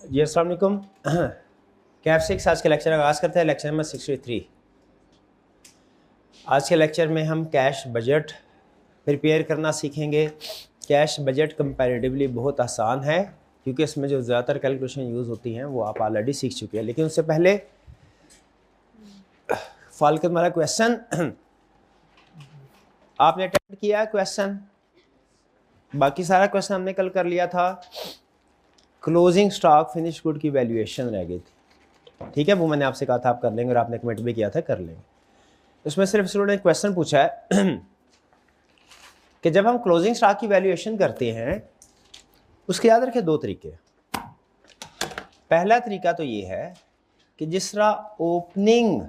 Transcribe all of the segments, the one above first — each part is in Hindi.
जी अस्सलाम वालेकुम। कैफ 6 आज के लेक्चर आगाज़ करते हैं। Lecture number 63। आज के लेक्चर में हम कैश बजट प्रिपेयर करना सीखेंगे। कैश बजट कंपैरेटिवली बहुत आसान है क्योंकि इसमें जो ज़्यादातर कैलकुलेशन यूज़ होती हैं वो आप ऑलरेडी सीख चुके हैं। लेकिन उससे पहले फाल्कन वाला क्वेश्चन आपने अटेम्प्ट किया क्वेश्चन, बाकी सारा क्वेश्चन हमने कल कर लिया था। क्लोजिंग स्टॉक फिनिश गुड की वैल्यूएशन रह गई थी, ठीक है, वो मैंने आपसे कहा था आप कर लेंगे और आपने कमेंट भी किया था कर लेंगे। इसमें सिर्फ स्टूडेंट ने क्वेश्चन पूछा है कि जब हम क्लोजिंग स्टॉक की वैल्यूएशन करते हैं उसके याद रखें दो तरीके। पहला तरीका तो ये है कि जिस तरह ओपनिंग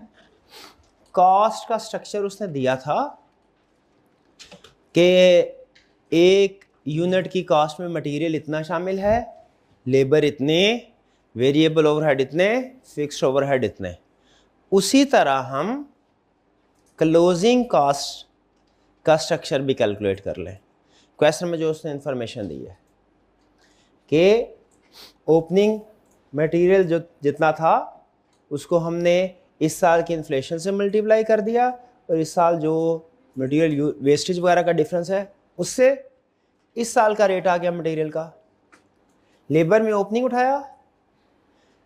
कॉस्ट का स्ट्रक्चर उसने दिया था कि एक यूनिट की कॉस्ट में मटेरियल इतना शामिल है, लेबर इतने, वेरिएबल ओवरहेड इतने, फिक्स्ड ओवरहेड इतने, उसी तरह हम क्लोजिंग कॉस्ट का स्ट्रक्चर भी कैलकुलेट कर लें। क्वेश्चन में जो उसने इंफॉर्मेशन दी है कि ओपनिंग मटेरियल जो जितना था उसको हमने इस साल की इन्फ्लेशन से मल्टीप्लाई कर दिया और इस साल जो मटेरियल वेस्टेज वगैरह का डिफरेंस है उससे इस साल का रेट आ गया मटेरियल का। लेबर में ओपनिंग उठाया,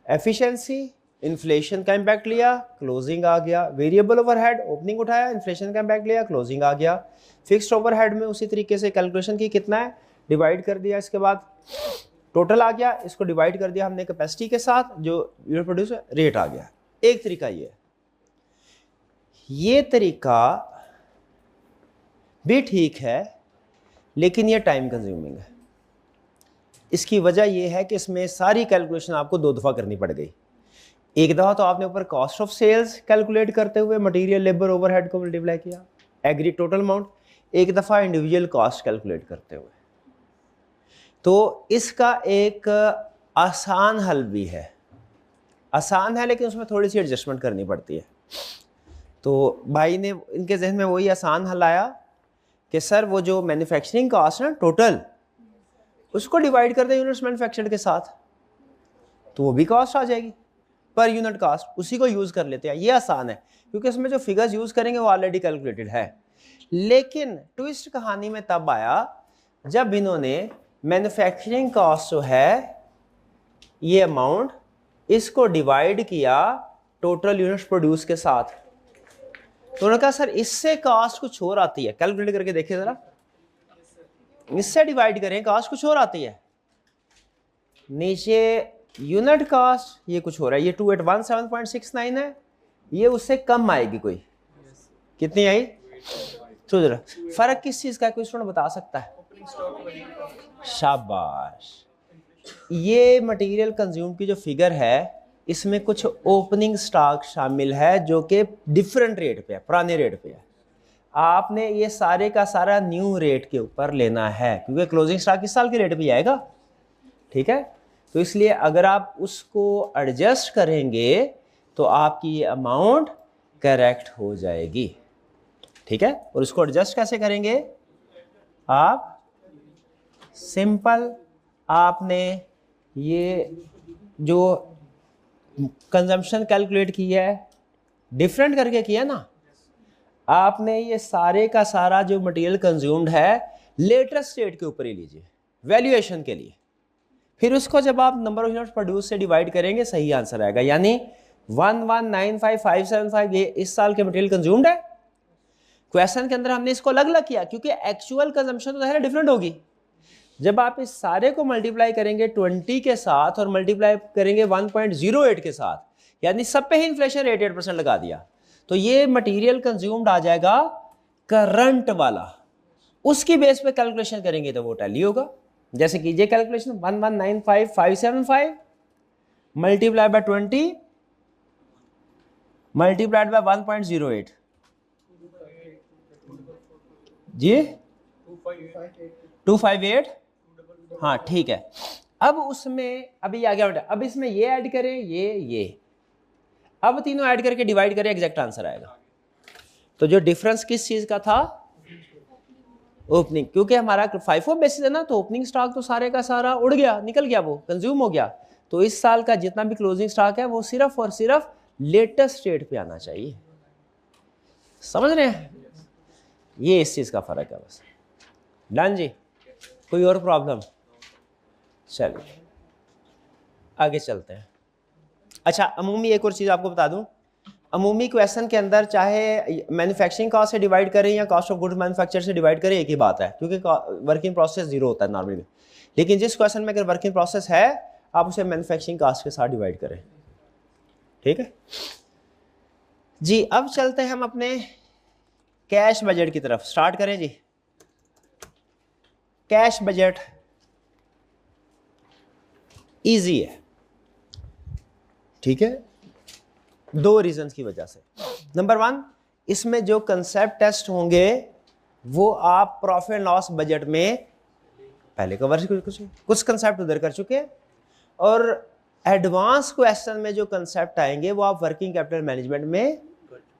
एफिशिएंसी, इन्फ्लेशन का इम्पैक्ट लिया, क्लोजिंग आ गया। वेरिएबल ओवरहेड ओपनिंग उठाया, इन्फ्लेशन का इम्पैक्ट लिया, क्लोजिंग आ गया। फिक्स्ड ओवरहेड में उसी तरीके से कैलकुलेशन की, कितना है डिवाइड कर दिया, इसके बाद टोटल आ गया, इसको डिवाइड कर दिया हमने कैपेसिटी के साथ, जो यूनिट प्रोड्यूस है, रेट आ गया। एक तरीका ये तरीका भी ठीक है लेकिन ये टाइम कंज्यूमिंग है। इसकी वजह यह है कि इसमें सारी कैलकुलेशन आपको दो दफ़ा करनी पड़ गई। एक दफ़ा तो आपने ऊपर कॉस्ट ऑफ सेल्स कैलकुलेट करते हुए मटेरियल लेबर ओवरहेड को मल्टीप्लाई किया, एग्री टोटल अमाउंट, एक दफ़ा इंडिविजुअल कॉस्ट कैलकुलेट करते हुए। तो इसका एक आसान हल भी है, आसान है लेकिन उसमें थोड़ी सी एडजस्टमेंट करनी पड़ती है। तो भाई ने इनके जहन में वही आसान हल आया कि सर वो जो मैन्युफैक्चरिंग कॉस्ट है टोटल, उसको डिवाइड कर दे यूनिट्स मैन्युफैक्चर्ड के साथ तो वो भी कॉस्ट आ जाएगी, पर यूनिट कॉस्ट, उसी को यूज़ कर लेते हैं। ये आसान है क्योंकि इसमें जो फिगर्स यूज़ करेंगे वो ऑलरेडी कैलकुलेटेड है। लेकिन ट्विस्ट कहानी में तब आया जब इन्होंने मैन्युफैक्चरिंग कॉस्ट जो है ये अमाउंट, इसको डिवाइड किया टोटल यूनिट्स प्रोड्यूस के साथ। तो उन्होंने कहा सर इससे कॉस्ट कुछ और आती है, कैलकुलेट करके देखिए जरा, इससे डिवाइड करें कॉस्ट कुछ और आती है। नीचे यूनिट कॉस्ट ये कुछ हो रहा है, ये 2817.69 है, ये उससे कम आएगी कोई, कितनी आई? तो जरा फर्क किस चीज का है, कोई स्टूडेंट बता सकता है? शाबाश। ये मटेरियल कंज्यूम की जो फिगर है इसमें कुछ ओपनिंग स्टॉक शामिल है जो कि डिफरेंट रेट पे है, पुराने रेट पे है। आपने ये सारे का सारा न्यू रेट के ऊपर लेना है क्योंकि क्लोजिंग स्टॉक इस साल के रेट पे आएगा, ठीक है। तो इसलिए अगर आप उसको एडजस्ट करेंगे तो आपकी ये अमाउंट करेक्ट हो जाएगी, ठीक है। और उसको एडजस्ट कैसे करेंगे आप? सिंपल, आपने ये जो कंजम्पशन कैलकुलेट किया है डिफरेंट करके किया ना, आपने ये सारे का सारा जो मटेरियल कंज्यूम्ड है लेटेस्ट रेट के ऊपर ही लीजिए वैल्यूएशन के लिए, फिर उसको जब आप नंबर ऑफ यूनिट्स प्रोड्यूस से डिवाइड करेंगे सही आंसर आएगा। यानी 1195575 ये इस साल के मटेरियल कंज्यूम्ड है। क्वेश्चन के अंदर हमने इसको अलग अलग किया क्योंकि एक्चुअल कंजम्पशन तो है डिफरेंट होगी। जब आप इस सारे को मल्टीप्लाई करेंगे 20 के साथ और मल्टीप्लाई करेंगे 1.08 के साथ, यानी सब पे ही इन्फ्लेशन रेट 8% लगा दिया, तो ये मटेरियल कंज्यूम्ड आ जाएगा करंट वाला। उसकी बेस पे कैलकुलेशन करेंगे तो वो टैली होगा। जैसे कीजिए calculation, 1195575 multiply by 20 multiplied by 1.08 जी 258, हाँ ठीक है। अब उसमें अभी आ गया, अब इसमें ये ऐड करें, ये अब तीनों ऐड करके डिवाइड करें, एग्जैक्ट आंसर आएगा। तो जो डिफरेंस किस चीज का था? ओपनिंग, क्योंकि हमारा FIFO बेसिस है ना, तो ओपनिंग स्टॉक तो सारे का सारा उड़ गया, निकल गया, वो कंज्यूम हो गया। तो इस साल का जितना भी क्लोजिंग स्टॉक है वो सिर्फ और सिर्फ लेटेस्ट रेट पे आना चाहिए। समझ रहे हैं, ये इस चीज का फर्क है बस। डन जी, कोई और प्रॉब्लम? चलिए आगे चलते हैं। अच्छा, अमूमी एक और चीज आपको बता दूं, अमूमी क्वेश्चन के अंदर चाहे मैन्युफैक्चरिंग कॉस्ट से डिवाइड करें या कॉस्ट ऑफ गुड्स मैन्युफैक्चर से डिवाइड करें, एक ही बात है, क्योंकि वर्किंग प्रोसेस जीरो होता है नॉर्मली। लेकिन जिस क्वेश्चन में अगर वर्किंग प्रोसेस है आप उसे मैन्युफैक्चरिंग कॉस्ट के साथ डिवाइड करें। ठीक है जी, अब चलते हैं हम अपने कैश बजट की तरफ। स्टार्ट करें जी। कैश बजट इजी है, ठीक है, दो रीजंस की वजह से। नंबर वन, इसमें जो कंसेप्ट टेस्ट होंगे वो आप प्रॉफिट लॉस बजट में पहले कवर कुछ कंसेप्ट उधर कर चुके हैं, और एडवांस क्वेश्चन में जो कंसेप्ट आएंगे वो आप वर्किंग कैपिटल मैनेजमेंट में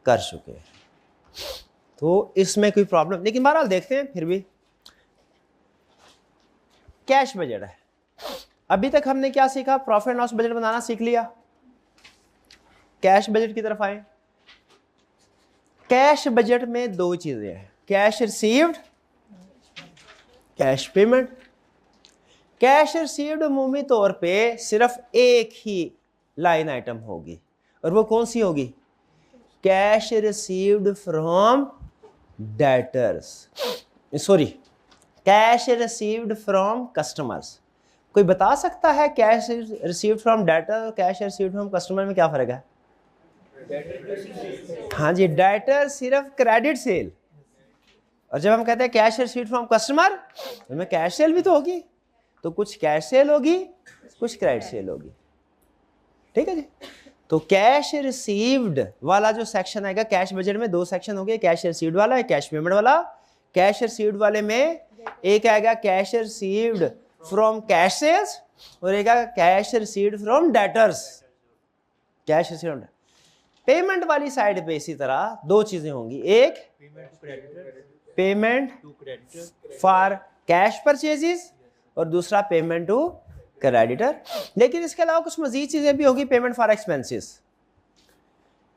कर चुके हैं, तो इसमें कोई प्रॉब्लम। लेकिन बहरहाल देखते हैं फिर भी। कैश बजट है, अभी तक हमने क्या सीखा? प्रॉफिट लॉस बजट बनाना सीख लिया। कैश बजट की तरफ आए। कैश बजट में दो चीजें हैं, cash received, cash payment. Cash received अमूमी तौर पे सिर्फ एक ही लाइन आइटम होगी, और वो कौन सी होगी? Cash received from debtors, sorry, cash received from customers. कोई बता सकता है कैश रिसीव्ड फ्रॉम डेटर और कैश रिसीव्ड फ्रॉम कस्टमर में क्या फर्क है? हाँ जी, डेटर सिर्फ क्रेडिट सेल, और जब हम कहते हैं कैश रिसीव्ड फ्रॉम कस्टमर, उसमें कैश सेल भी तो होगी, तो कुछ कैश सेल होगी कुछ क्रेडिट सेल होगी। ठीक है जी, तो कैश रिसीव्ड वाला जो सेक्शन आएगा, कैश बजट में दो सेक्शन होंगे, कैश रिसीव्ड वाला, कैश पेमेंट वाला। कैश रिसीव्ड वाले में एक आएगा cash received from cash sales, और एक आएगा cash received from debtors. Cash received payment वाली साइड पे इसी तरह दो चीजें होंगी, एक पेमेंट फॉर कैश परचेजेस और दूसरा पेमेंट टू क्रेडिटर। लेकिन इसके अलावा कुछ मजीद चीजें भी होगी, पेमेंट फॉर एक्सपेंसेस।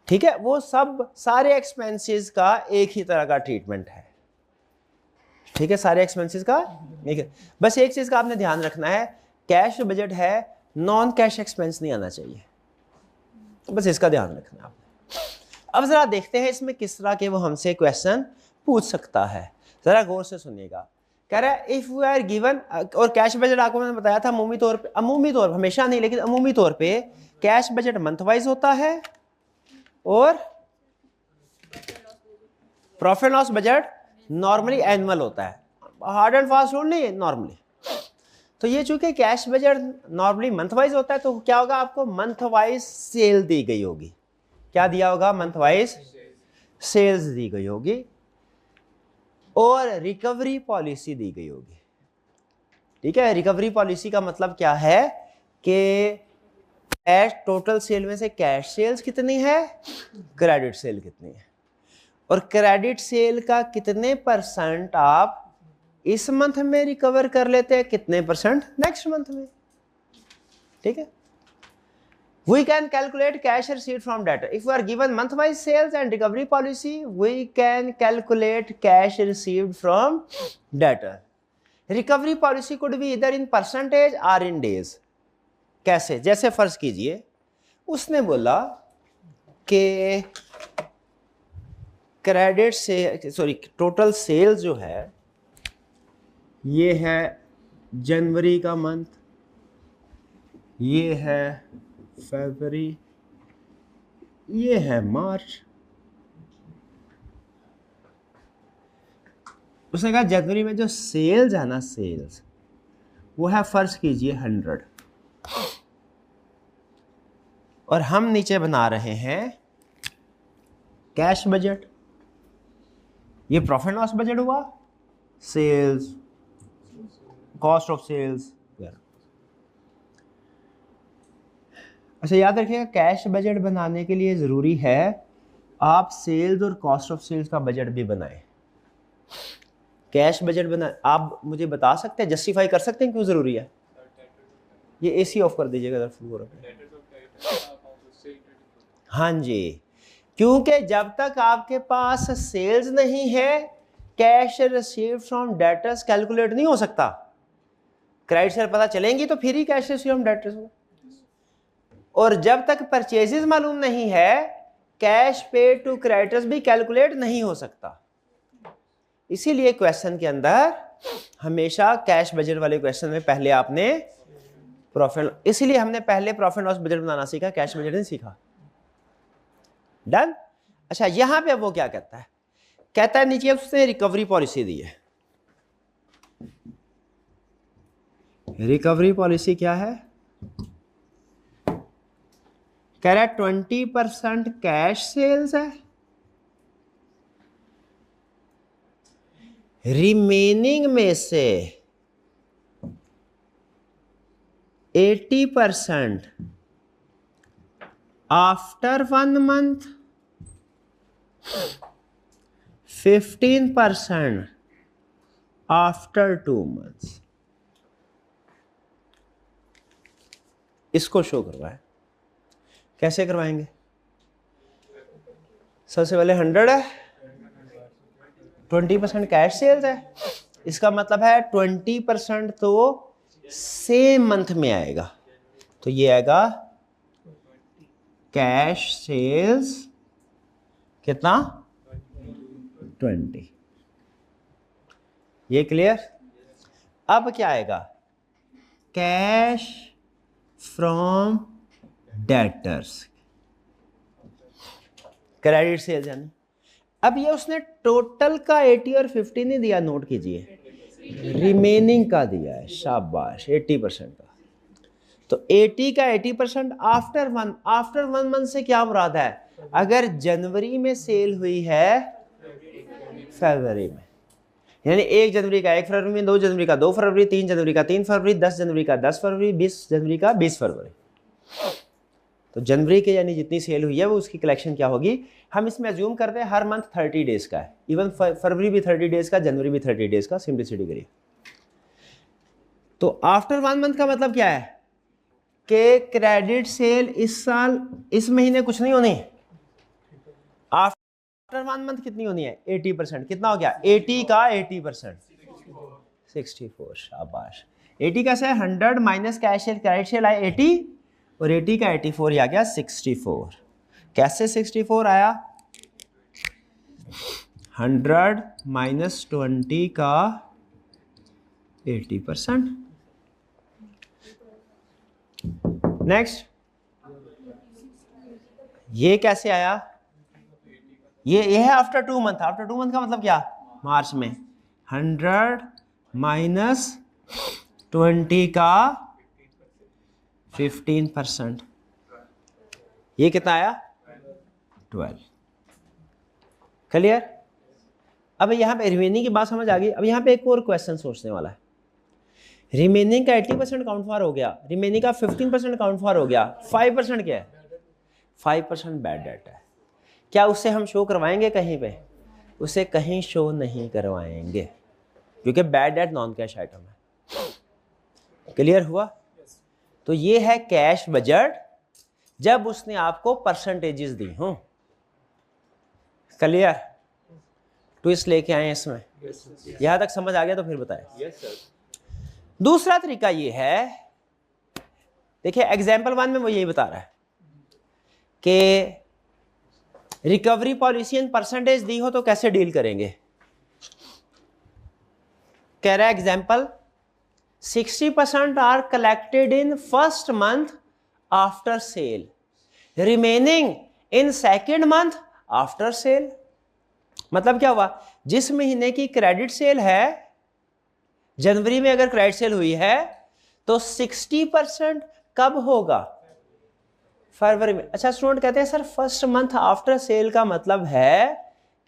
ठीक है, वो सब सारे एक्सपेंसेस का एक ही तरह का ट्रीटमेंट है। ठीक है, सारे एक्सपेंसेस का ठीक है। बस एक चीज का आपने ध्यान रखना है, कैश बजट है, नॉन कैश एक्सपेंस नहीं आना चाहिए, तो बस इसका ध्यान रखना आपने। अब जरा देखते हैं इसमें किस तरह के वो हमसे क्वेश्चन पूछ सकता है, जरा गौर से सुनिएगा। कह रहा है इफ वी आर गिवन, और कैश बजट आपको मैंने बताया था अमूमी तौर पे, अमूमी तौर हमेशा नहीं लेकिन अमूमी तौर पे कैश बजट मंथ वाइज होता है, और profit loss budget normally annual होता है। हार्ड एंड फास्ट रूल नहीं है नॉर्मली। तो ये चूंकि cash budget normally month wise होता है, तो क्या होगा, आपको मंथ वाइज सेल दी गई होगी। क्या दिया होगा? मंथ वाइज सेल्स दी गई होगी, और रिकवरी पॉलिसी दी गई होगी। ठीक है, रिकवरी पॉलिसी का मतलब क्या है कि कैश टोटल सेल में से कैश सेल्स कितनी है, क्रेडिट सेल कितनी है, और क्रेडिट सेल का कितने परसेंट आप इस मंथ में रिकवर कर लेते हैं, कितने परसेंट नेक्स्ट मंथ में। ठीक है, we can calculate cash received from debtor. If we are given month wise sales and recovery policy, we can calculate cash received from debtor. Recovery policy could be either in percentage or in days. कैसे? जैसे फर्ज कीजिए उसने बोला कि क्रेडिट से सॉरी टोटल सेल्स जो है ये है जनवरी का मंथ, ये है फरवरी, ये है मार्च। उसने कहा जनवरी में जो सेल्स है ना, सेल्स वो है फर्ज कीजिए 100, और हम नीचे बना रहे हैं कैश बजट। ये प्रॉफिट लॉस बजट हुआ, सेल्स, कॉस्ट ऑफ सेल्स। अच्छा याद रखिएगा, कैश बजट बनाने के लिए ज़रूरी है आप सेल्स और कॉस्ट ऑफ सेल्स का बजट भी बनाएं। कैश बजट बना, आप मुझे बता सकते हैं, जस्टिफाई कर सकते हैं क्यों ज़रूरी है? ये एसी ऑफ कर दीजिएगा अगर फ्लो हो रहा है। हाँ जी, क्योंकि जब तक आपके पास सेल्स नहीं है cash received from debtors calculate नहीं हो सकता। क्रेडिट सेल पता चलेंगी तो फिर ही कैश रिसीव्ड फ्रॉम डेटर्स हो। और जब तक परचेजेस मालूम नहीं है कैश पे टू क्रेडिटर्स भी कैलकुलेट नहीं हो सकता। इसीलिए क्वेश्चन के अंदर हमेशा कैश बजट वाले क्वेश्चन में पहले आपने प्रॉफिट, इसीलिए हमने पहले प्रॉफिट लॉस बजट बनाना सीखा, कैश बजट नहीं सीखा। डन। अच्छा, यहां पे वो क्या कहता है, कहता है नीचे उसने रिकवरी पॉलिसी दी है। रिकवरी पॉलिसी क्या है, कह रहा है 20% कैश सेल्स है, रिमेनिंग में से 80% आफ्टर 1 मंथ, 15% आफ्टर 2 मंथ्स। इसको शो करवाए, कैसे करवाएंगे? सबसे पहले 100 है, 20% कैश सेल्स है, इसका मतलब है 20% तो सेम मंथ में आएगा, तो ये आएगा कैश सेल्स कितना 20। ये क्लियर? अब क्या आएगा, cash from debtors, credit sales यानी। अब ये उसने टोटल का 80 और 50 नहीं दिया, नोट कीजिए, रिमेनिंग का दिया है, शाबाश, 80% का। तो 80 का 80% आफ्टर 1 मंथ से क्या मुराद है, अगर जनवरी में सेल हुई है फरवरी में, यानी 1 जनवरी का 1 फरवरी में, 2 जनवरी का 2 फरवरी, 3 जनवरी का 3 फरवरी, 10 जनवरी का 10 फरवरी, 20 जनवरी का 20 फरवरी। तो जनवरी के यानी जितनी सेल हुई है वो उसकी कलेक्शन क्या होगी, हम इसमें अज्यूम करते हैं हर मंथ 30 डेज का है, इवन फरवरी भी 30 डेज का, जनवरी भी 30 डेज का, सिंपलिसिटी करिए। तो आफ्टर 1 मंथ का मतलब क्या है कि क्रेडिट सेल इस साल इस महीने कुछ नहीं होनी, आफ्टर 1 मंथ कितनी होनी है 80%। कितना हो गया 80 का 80%, 64, शाबाश। 80 कैसे है, 100 minus cash cell, credit sale आए 80 और 80 का 84 आ गया 64। कैसे 64 आया, 100 माइनस 20 का 80%। नेक्स्ट, ये कैसे आया, ये है आफ्टर 2 मंथ। आफ्टर 2 मंथ का मतलब क्या, मार्च में 100 माइनस 20 का 15%, ये कितना आया 12। क्लियर? अब यहां पे रिमेनिंग की बात समझ आ गई। अब यहां पे एक और क्वेश्चन सोचने वाला है, रिमेनिंग का 80% काउंट फॉर हो गया, रिमेनिंग का 15% काउंट फॉर हो गया, 5% क्या है, 5% बैड डेट है। क्या उससे हम शो करवाएंगे कहीं पे, उसे कहीं शो नहीं करवाएंगे क्योंकि bad debt non cash item है। क्लियर हुआ? तो ये है कैश बजट जब उसने आपको परसेंटेजेस दी हों। क्लियर? ट्विस्ट लेके आए इसमें, यहां तक समझ आ गया तो फिर बताएं। दूसरा तरीका ये है, देखिए एग्जाम्पल 1 में वो यही बता रहा है कि रिकवरी पॉलिसी एंड परसेंटेज दी हो तो कैसे डील करेंगे। कह रहा है example 60% are collected in first month after sale, remaining in second month after sale. मतलब क्या हुआ, जिस महीने की क्रेडिट सेल है, जनवरी में अगर क्रेडिट सेल हुई है तो 60% कब होगा, फरवरी में। अच्छा, स्टूडेंट कहते हैं sir first month after cell का मतलब है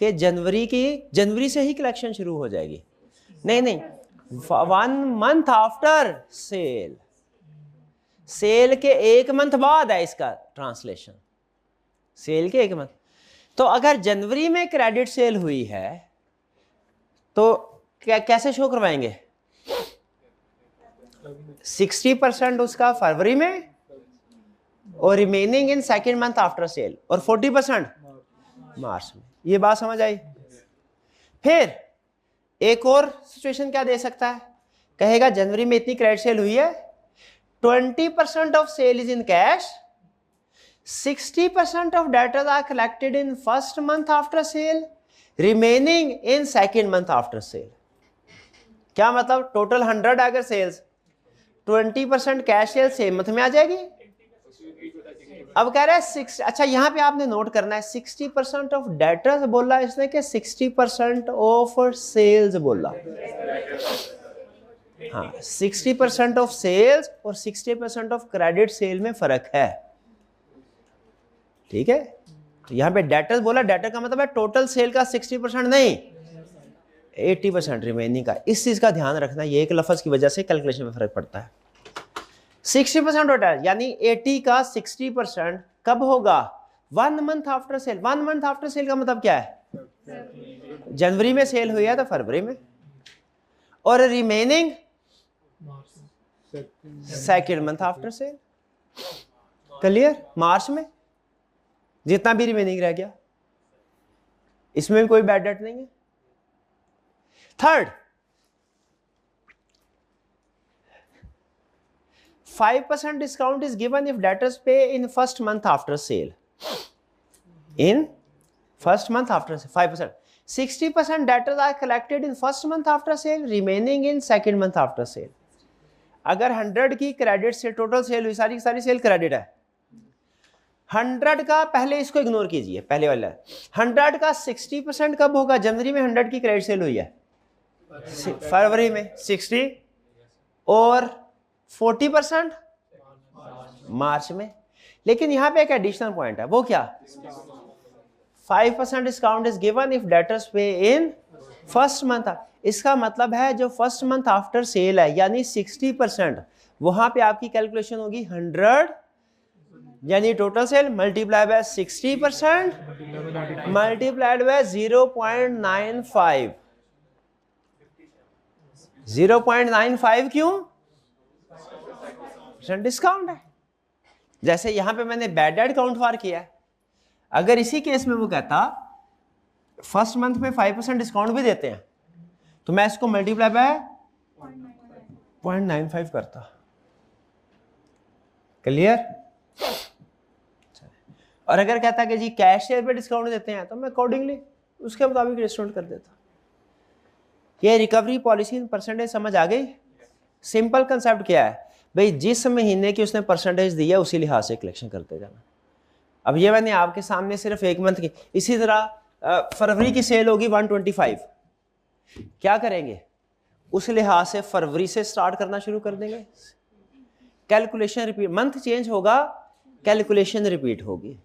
कि जनवरी से ही कलेक्शन शुरू हो जाएगी। नहीं नहीं, 1 मंथ आफ्टर सेल, सेल के 1 मंथ बाद है इसका ट्रांसलेशन, सेल के 1 मंथ। तो अगर जनवरी में क्रेडिट सेल हुई है तो कैसे शो करवाएंगे, 60% उसका फरवरी में और remaining in second month after cell, और 40% मार्च में। ये बात समझ आई? फिर एक और सिचुएशन क्या दे सकता है, कहेगा जनवरी में इतनी क्रेडिट सेल हुई है, 20% of sale is in cash, 60% of debtors are collected in first month after sale, remaining in second month after sale. क्या मतलब, टोटल 100 अगर sales, 20% cash sale same month में आ जाएगी। अब कह रहा है 6, अच्छा यहां पे आपने नोट करना है 60% ऑफ डेटर्स बोला इसने कि 60% ऑफ सेल्स बोला। हाँ, 60% ऑफ सेल्स और 60% ऑफ क्रेडिट सेल में फर्क है, ठीक है। तो यहां पे डेटर्स बोला, डेटर का मतलब है टोटल सेल का 60% नहीं, 80% रिमेनिंग का। इस चीज का ध्यान रखना, ये एक लफ्ज की वजह से कैलकुलेशन में फर्क पड़ता है। 60% होता है, यानी 80 का 60% कब होगा, 1 month after cell. 1 month after cell का मतलब क्या है, जनवरी में सेल हुई है तो फरवरी में, और remaining second month after sale. Clear? March में जितना भी रिमेनिंग रह गया, इसमें भी कोई बैड डेट नहीं है। Third, 5% discount is given if debtors pay in first month after sale. In first month after sale, 5%. 60% debtors are collected in first month after sale, remaining in second month after sale. अगर 100 की क्रेडिट से टोटल सेल हुई, सारी की सारी सेल क्रेडिट है, 100 का, पहले इसको इग्नोर कीजिए, पहले वाला 100 का 60% कब होगा, जनवरी में 100 की क्रेडिट सेल हुई है, फरवरी में 60, और 40% मार्च में। लेकिन यहां पे एक एडिशनल पॉइंट है, वो क्या, 5% discount is given if debtors पे इन फर्स्ट मंथ। इसका मतलब है जो फर्स्ट मंथ आफ्टर सेल है, यानी 60%, वहां पे आपकी कैलकुलेशन होगी 100 यानी total sale multiply by 60% multiplied by 0.95। 0.95 क्यों, डिस्काउंट है। जैसे यहां पे मैंने बैड डेट काउंट फॉर किया है, अगर इसी केस में वो कहता फर्स्ट मंथ में 5% डिस्काउंट भी देते हैं, तो मैं इसको मल्टीप्लाई बाय 0.95 करता। क्लियर? और अगर कहता कि जी कैश शेयर पे डिस्काउंट देते हैं, तो मैं अकॉर्डिंगली उसके मुताबिक डिस्काउंट कर देता। ये रिकवरी पॉलिसी इन परसेंटेज समझ आ गई? सिंपल कंसेप्ट क्या है भाई, जिस महीने की उसने परसेंटेज दी है उसी लिहाज से कलेक्शन करते जाना। अब ये मैंने आपके सामने सिर्फ एक मंथ की, इसी तरह फरवरी की सेल होगी 125, क्या करेंगे, उस लिहाज से फरवरी से स्टार्ट करना शुरू कर देंगे। कैलकुलेशन रिपीट, मंथ चेंज होगा, कैलकुलेशन रिपीट होगी।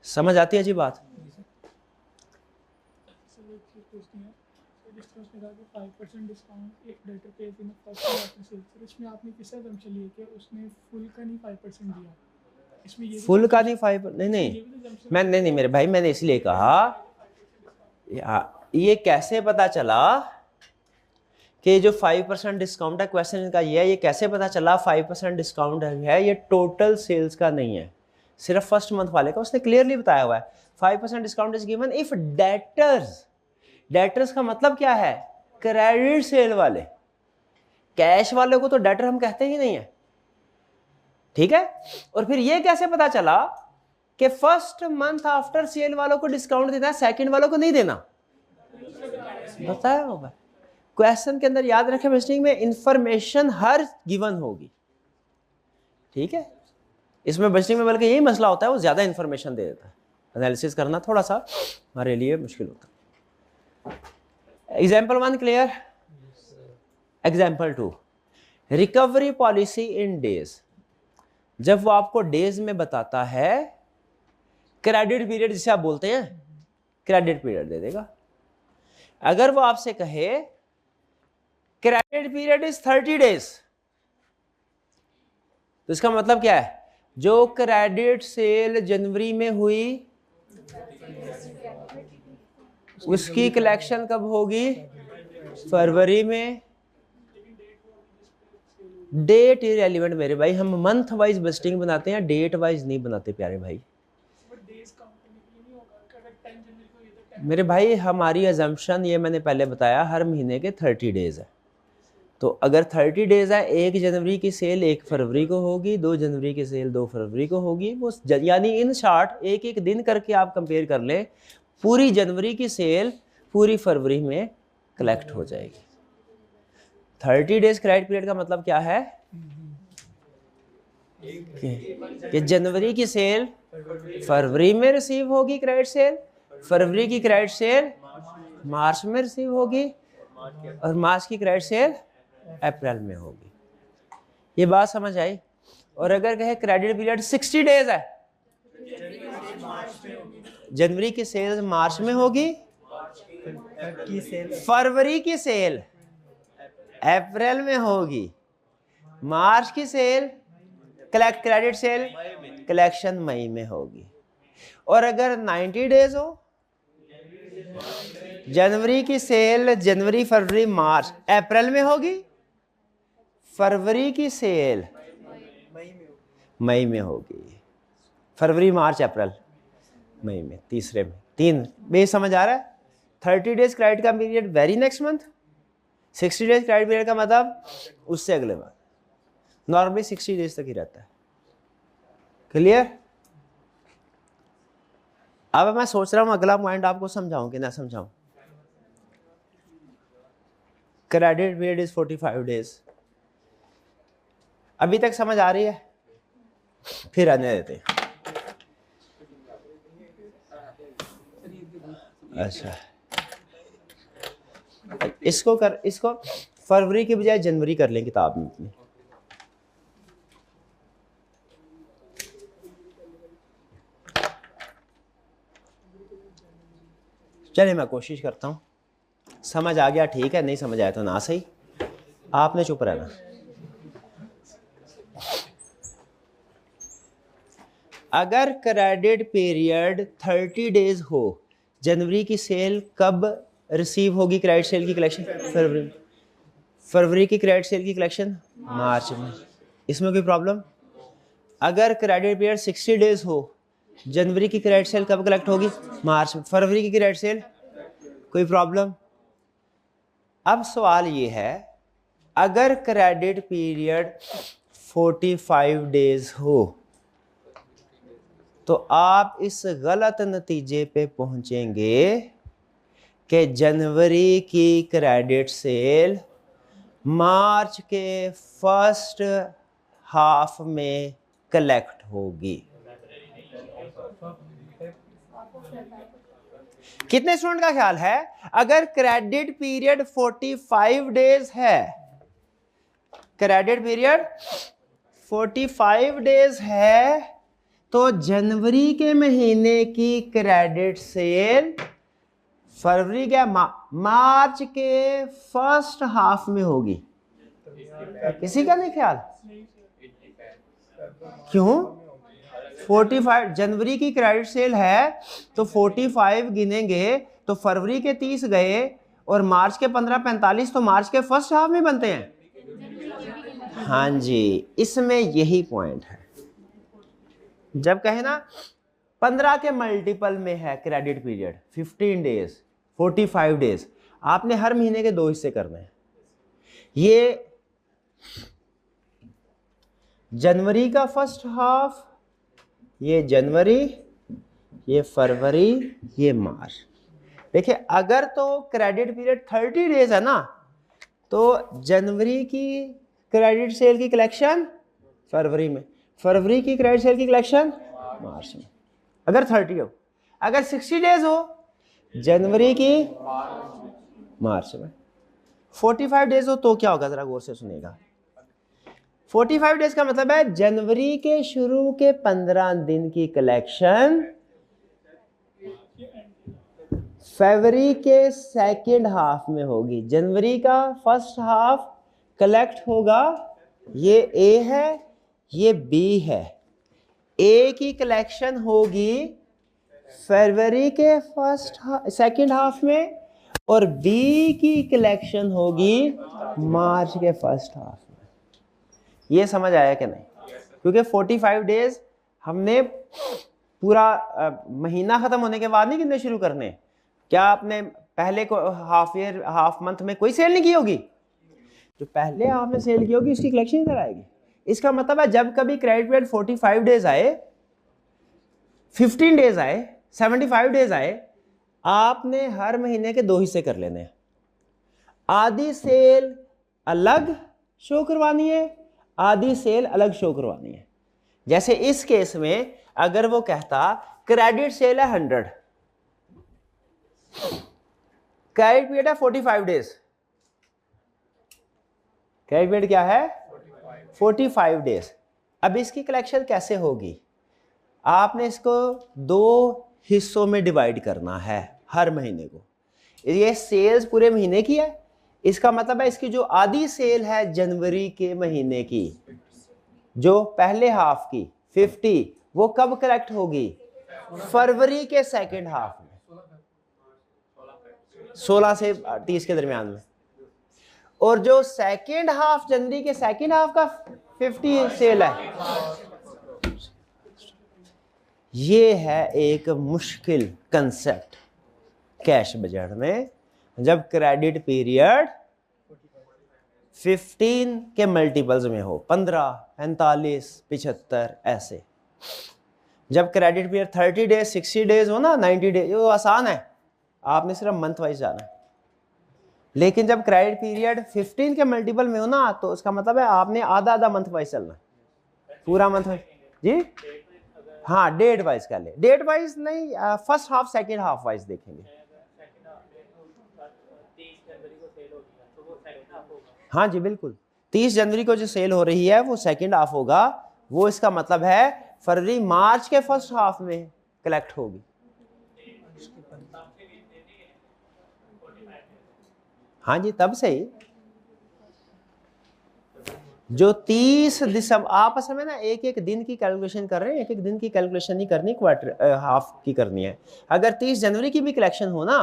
समझ आती है जी बात? कहा कि 5% डिस्काउंट एक डेटर पे इन फर्स्ट आफ्टर सेल, फिर इसमें आपने किस असम्पशन लिए कि उसने फुल का नहीं 5% दिया, इसमें ये फुल का नहीं 5 नहीं मैं नहीं मेरे भाई, मैंने इसलिए कहा ये कैसे पता चला कि जो 5% डिस्काउंट है, क्वेश्चन इनका ये है, ये कैसे पता चला 5% डिस्काउंट है, ये टोटल सेल्स का नहीं है, सिर्फ फर्स्ट मंथ वाले का। उसने क्लियरली बताया हुआ है 5% discount is given if debtors, debtors का मतलब क्या है, क्रेडिट सेल वाले, कैश वाले को तो डेटर हम कहते ही नहीं है, ठीक है। और फिर ये कैसे पता चला कि फर्स्ट मंथ आफ्टर सेल वालों को डिस्काउंट देना है, सेकंड वालों को नहीं देना, बताया होगा क्वेश्चन के अंदर। याद रखें बजटिंग में इंफॉर्मेशन हर गिवन होगी, ठीक है। इसमें बजटिंग में बल्कि यही मसला होता है, वो ज्यादा इंफॉर्मेशन दे देता है, एनालिसिस करना थोड़ा सा हमारे लिए मुश्किल होता है। Example 1 clear? Example 2, recovery policy in days. जब वो आपको डेज में बताता है, क्रेडिट पीरियड जिसे आप बोलते हैं, क्रेडिट पीरियड दे देगा। अगर वो आपसे कहे क्रेडिट पीरियड इज 30 डेज, तो इसका मतलब क्या है, जो क्रेडिट सेल जनवरी में हुई उसकी कलेक्शन कब होगी, फरवरी में, डेट इररिलेवेंट मेरे भाई, हम मंथ वाइज बजटिंग बनाते हैं, डेट वाइज नहीं बनाते प्यारे भाई। मेरे भाई हमारी अजम्पशन ये मैंने पहले बताया, हर महीने के 30 डेज है। तो अगर 30 डेज है, 1 जनवरी की सेल 1 फरवरी को होगी, 2 जनवरी की सेल 2 फरवरी को होगी, वो यानी इन शॉर्ट एक एक दिन करके आप कंपेयर कर लें, पूरी जनवरी की सेल पूरी फरवरी में कलेक्ट हो जाएगी। 30 डेज क्रेडिट पीरियड का मतलब क्या है कि जनवरी की सेल फरवरी में रिसीव होगी, क्रेडिट सेल फरवरी की क्रेडिट सेल मार्च में रिसीव होगी, और मार्च की क्रेडिट सेल अप्रैल में होगी। ये बात समझ आई? और अगर कहे क्रेडिट पीरियड 60 डेज है, जनवरी की सेल मार्च में होगी, फरवरी की सेल अप्रैल में होगी, मार्च की सेल क्रेडिट सेल कलेक्शन मई में होगी। और अगर 90 डेज हो, जनवरी की सेल जनवरी फरवरी मार्च अप्रैल में होगी, फरवरी की सेल मई में होगी, फरवरी मार्च अप्रैल मई में, तीसरे में। 3 बेस समझ आ रहा है? 30 डेज क्रेडिट का period very next month, 60 days credit period का मतलब उससे अगले मंथ। नॉर्मली 60 डेज तक ही रहता है। क्लियर? अब मैं सोच रहा हूं अगला पॉइंट आपको समझाऊं कि ना समझाऊं। Credit period is 45 days. अभी तक समझ आ रही है? फिर आने देते हैं। अच्छा, इसको फरवरी के बजाय जनवरी कर लें किताब में अपनी। चलिए मैं कोशिश करता हूँ, समझ आ गया ठीक है, नहीं समझ आया तो ना सही, आपने चुप रहना। अगर क्रेडिट पीरियड 30 डेज हो, जनवरी की सेल कब रिसीव होगी? क्रेडिट सेल की कलेक्शन फरवरी, फरवरी की क्रेडिट सेल की कलेक्शन मार्च में। इसमें कोई प्रॉब्लम? अगर क्रेडिट पीरियड 60 डेज हो, जनवरी की क्रेडिट सेल कब कलेक्ट होगी? मार्च में। फरवरी की क्रेडिट सेल, कोई प्रॉब्लम? अब सवाल ये है, अगर क्रेडिट पीरियड 45 डेज हो तो आप इस गलत नतीजे पे पहुंचेंगे कि जनवरी की क्रेडिट सेल मार्च के फर्स्ट हाफ में कलेक्ट होगी। कितने स्टूडेंट का ख्याल है, अगर क्रेडिट पीरियड 45 डेज है, क्रेडिट पीरियड 45 डेज है, तो जनवरी के महीने की क्रेडिट सेल फरवरी के मार्च के फर्स्ट हाफ में होगी? किसी का नहीं ख्याल? क्यों? 45 जनवरी की क्रेडिट सेल है तो 45 गिनेंगे तो फरवरी के 30 गए, और मार्च के 15-45 तो मार्च के फर्स्ट हाफ में बनते हैं। हाँ जी, इसमें यही पॉइंट है। जब कहे ना 15 के मल्टीपल में है क्रेडिट पीरियड, 15 डेज 45 डेज, आपने हर महीने के 2 हिस्से करने हैं। ये जनवरी का फर्स्ट हाफ, ये जनवरी, ये फरवरी, ये मार्च। देखिए अगर तो क्रेडिट पीरियड 30 डेज है ना, तो जनवरी की क्रेडिट सेल की कलेक्शन फरवरी में, फरवरी की क्रेडिट सेल की कलेक्शन मार्च में, अगर 30 हो। अगर 60 डेज हो, जनवरी की मार्च में। 45 डेज हो तो क्या होगा, जरा गौर से सुनिएगा। 45 डेज का मतलब है जनवरी के शुरू के 15 दिन की कलेक्शन फरवरी के सेकेंड हाफ में होगी। जनवरी का फर्स्ट हाफ कलेक्ट होगा, ये ए है, ये बी है। ए की कलेक्शन होगी फरवरी के सेकेंड हाफ में, और बी की कलेक्शन होगी मार्च के फर्स्ट हाफ में। ये समझ आया कि नहीं? क्योंकि 45 डेज हमने पूरा महीना ख़त्म होने के बाद नहीं गिनने शुरू करने। क्या आपने पहले को हाफ ईयर हाफ मंथ में कोई सेल नहीं की होगी? जो पहले आपने सेल की होगी उसकी कलेक्शन इधर आएगी। इसका मतलब है जब कभी क्रेडिट पीरियड 45 डेज आए, 15 डेज आए, 75 डेज आए, आपने हर महीने के 2 हिस्से कर लेने हैं। आधी सेल अलग शो करवानी है, आधी सेल अलग शो करवानी है। जैसे इस केस में अगर वो कहता क्रेडिट सेल है 100, क्रेडिट पीरियड है 45 डेज, क्रेडिट पीरियड क्या है 45 डेज। अब इसकी कलेक्शन कैसे होगी? आपने इसको 2 हिस्सों में डिवाइड करना है हर महीने को। ये सेल्स पूरे महीने की है, इसका मतलब है इसकी जो आधी सेल है जनवरी के महीने की, जो पहले हाफ की 50, वो कब कलेक्ट होगी? फरवरी के सेकंड हाफ में, 16 से 30 के दरमियान में। और जो सेकंड हाफ, जनवरी के सेकंड हाफ का 50 सेल है, ये है एक मुश्किल कंसेप्ट कैश बजट में। जब क्रेडिट पीरियड 15 के मल्टीपल्स में हो, 15, 45, 75 ऐसे। जब क्रेडिट पीरियड 30 डेज, 60 डेज हो ना, 90 डेज, वो आसान है, आपने सिर्फ मंथ वाइज जाना है। लेकिन जब क्रेडिट पीरियड 15 के मल्टीपल में हो ना, तो उसका मतलब है आपने आधा आधा मंथ वाइज चलना है, पूरा मंथ वाइज। जी हाँ, डेट वाइज कर ले, डेट वाइज नहीं, first half second half wise देखेंगे। हाँ जी बिल्कुल, 30 जनवरी को जो सेल हो रही है वो सेकंड हाफ होगा, वो इसका मतलब है फरवरी मार्च के फर्स्ट हाफ में कलेक्ट होगी। हाँ जी, तब से ही जो 30 दिसंबर, आप असल में ना एक एक दिन की कैलकुलेशन कर रहे हैं, एक एक दिन की कैलकुलेशन नहीं करनी, क्वार्टर हाफ की करनी है। अगर 30 जनवरी की भी कलेक्शन हो ना,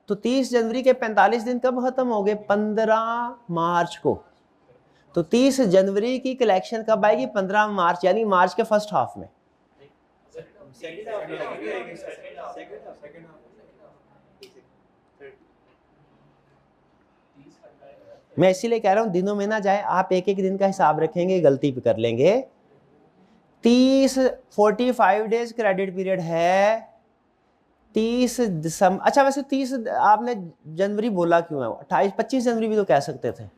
तो 30 जनवरी के 45 दिन कब खत्म हो गए? 15 मार्च को। तो 30 जनवरी की कलेक्शन कब आएगी? 15 मार्च, यानी मार्च के फर्स्ट हाफ में। मैं इसीलिए कह रहा हूं दिनों में ना जाए, आप एक एक दिन का हिसाब रखेंगे गलती कर लेंगे। 45 डेज क्रेडिट पीरियड है, 30 दिसंबर, अच्छा वैसे 30 आपने जनवरी बोला क्यों है? 28-25 जनवरी भी तो कह सकते थे।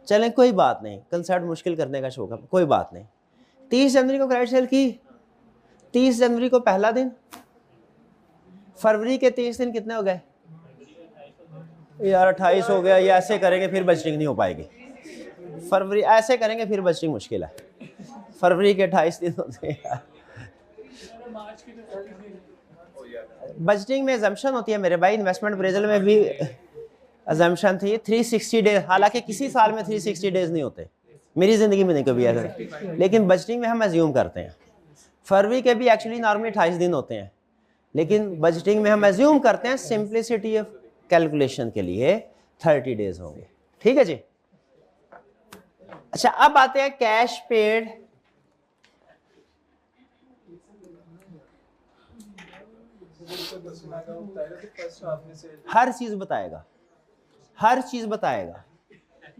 चलें कोई बात नहीं, कंसेप्ट मुश्किल करने का शौक है, कोई बात नहीं। 30 जनवरी को क्रेडिट सेल की, 30 जनवरी को पहला दिन, फरवरी के 30 दिन कितने हो गए यार? 28 हो गया। ये ऐसे करेंगे फिर बजटिंग नहीं हो पाएगी। फरवरी ऐसे करेंगे फिर बजटिंग मुश्किल है। फरवरी के 28 दिन होते हैं। बजटिंग में अजम्पशन होती है मेरे भाई, इन्वेस्टमेंट अप्रेजल में भी अजम्पशन थी 360 डेज, हालांकि किसी साल में 360 डेज नहीं होते, मेरी ज़िंदगी में नहीं कभी ऐसा, लेकिन बजटिंग में हम एज्यूम करते हैं। फरवरी के भी एक्चुअली नॉर्मली 28 दिन होते हैं, लेकिन बजटिंग में हम एज्यूम करते हैं सिंप्लिसिटी ऑफ कैलकुलेशन के लिए 30 डेज होंगे। ठीक है जी। अच्छा, अब आते हैं कैश पेड। हर चीज बताएगा, हर चीज बताएगा,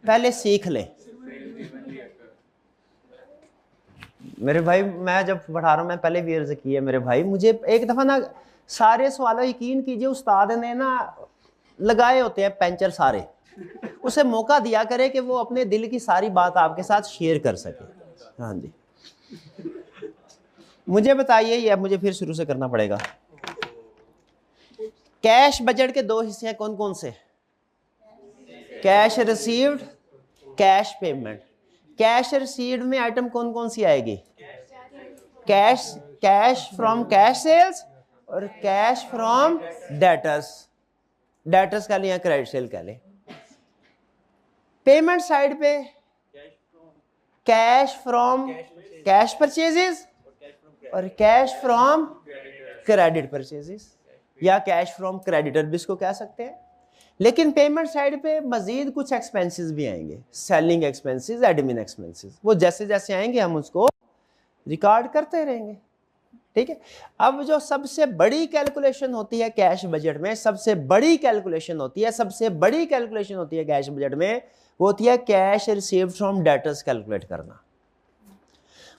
पहले सीख ले मेरे भाई। मैं जब पढ़ा रहा हूं, मैं पहले भी अर्ज की है मेरे भाई, मुझे एक दफा ना सारे सवालों यकीन कीजिए उस्ताद ने ना लगाए होते हैं पंचर सारे, उसे मौका दिया करे कि वो अपने दिल की सारी बात आपके साथ शेयर कर सके। हाँ जी, मुझे बताइए, ये अब मुझे फिर शुरू से करना पड़ेगा। कैश बजट के 2 हिस्से हैं, कौन कौन से? Cash received, cash payment. Cash received में आइटम कौन कौन सी आएगी? Cash, cash from cash sales और कैश फ्रॉम डेटर्स। डेटर्स का लिया क्रेडिट सेल का ले। पेमेंट साइड पे कैश फ्रॉम कैश परचेजेस और कैश फ्रॉम क्रेडिट परचेजेस, या कैश फ्रॉम क्रेडिटर भी इसको कह सकते हैं। लेकिन पेमेंट साइड पे मजीद कुछ एक्सपेंसेस भी आएंगे, सेलिंग एक्सपेंसेस, एडमिन एक्सपेंसेस, वो जैसे जैसे आएंगे हम उसको रिकॉर्ड करते रहेंगे। ठीक है। अब जो सबसे बड़ी कैलकुलेशन होती है कैश बजट में, सबसे बड़ी कैलकुलेशन होती है कैश बजट में, वो होती है cash received from debtors calculate करना।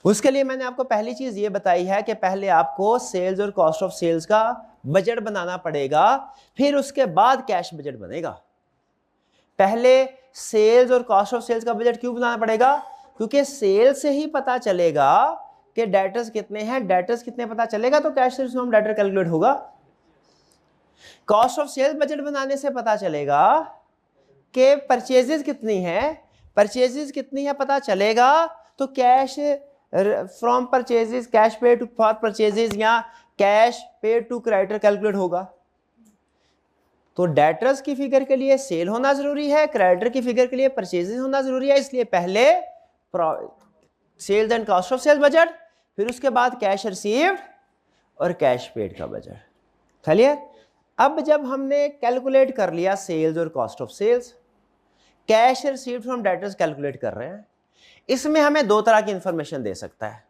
उसके लिए मैंने आपको पहली चीज ये बताई है कि पहले आपको सेल्स और कॉस्ट ऑफ सेल्स का बजट बनाना पड़ेगा, फिर उसके बाद कैश बजट बनेगा। पहले सेल्स और कॉस्ट ऑफ सेल्स का बजट क्यों बनाना पड़ेगा? क्योंकि सेल्स से ही पता चलेगा कि डेटर्स कितने हैं, डेटर्स कितने पता चलेगा तो cash received from debtor calculate होगा। कॉस्ट ऑफ सेल्स बजट बनाने से पता चलेगा कि परचेजेस कितनी है पता चलेगा, तो कैश फ्रॉम परचेजेस, कैश पे टू फॉर परचेजेस या कैश पे टू क्रेडिटर कैलकुलेट होगा। तो डेटर्स की फिगर के लिए सेल होना जरूरी है, क्रेडिटर की फिगर के लिए परचेजेस होना जरूरी है, इसलिए पहले sales and cost of sales budget, फिर उसके बाद कैश रिसीव्ड और कैश पेड का बजट। क्लियर? अब जब हमने कैलकुलेट कर लिया सेल्स और cost of sales, cash received from debtors calculate कर रहे हैं, इसमें हमें दो तरह की इंफॉर्मेशन दे सकता है।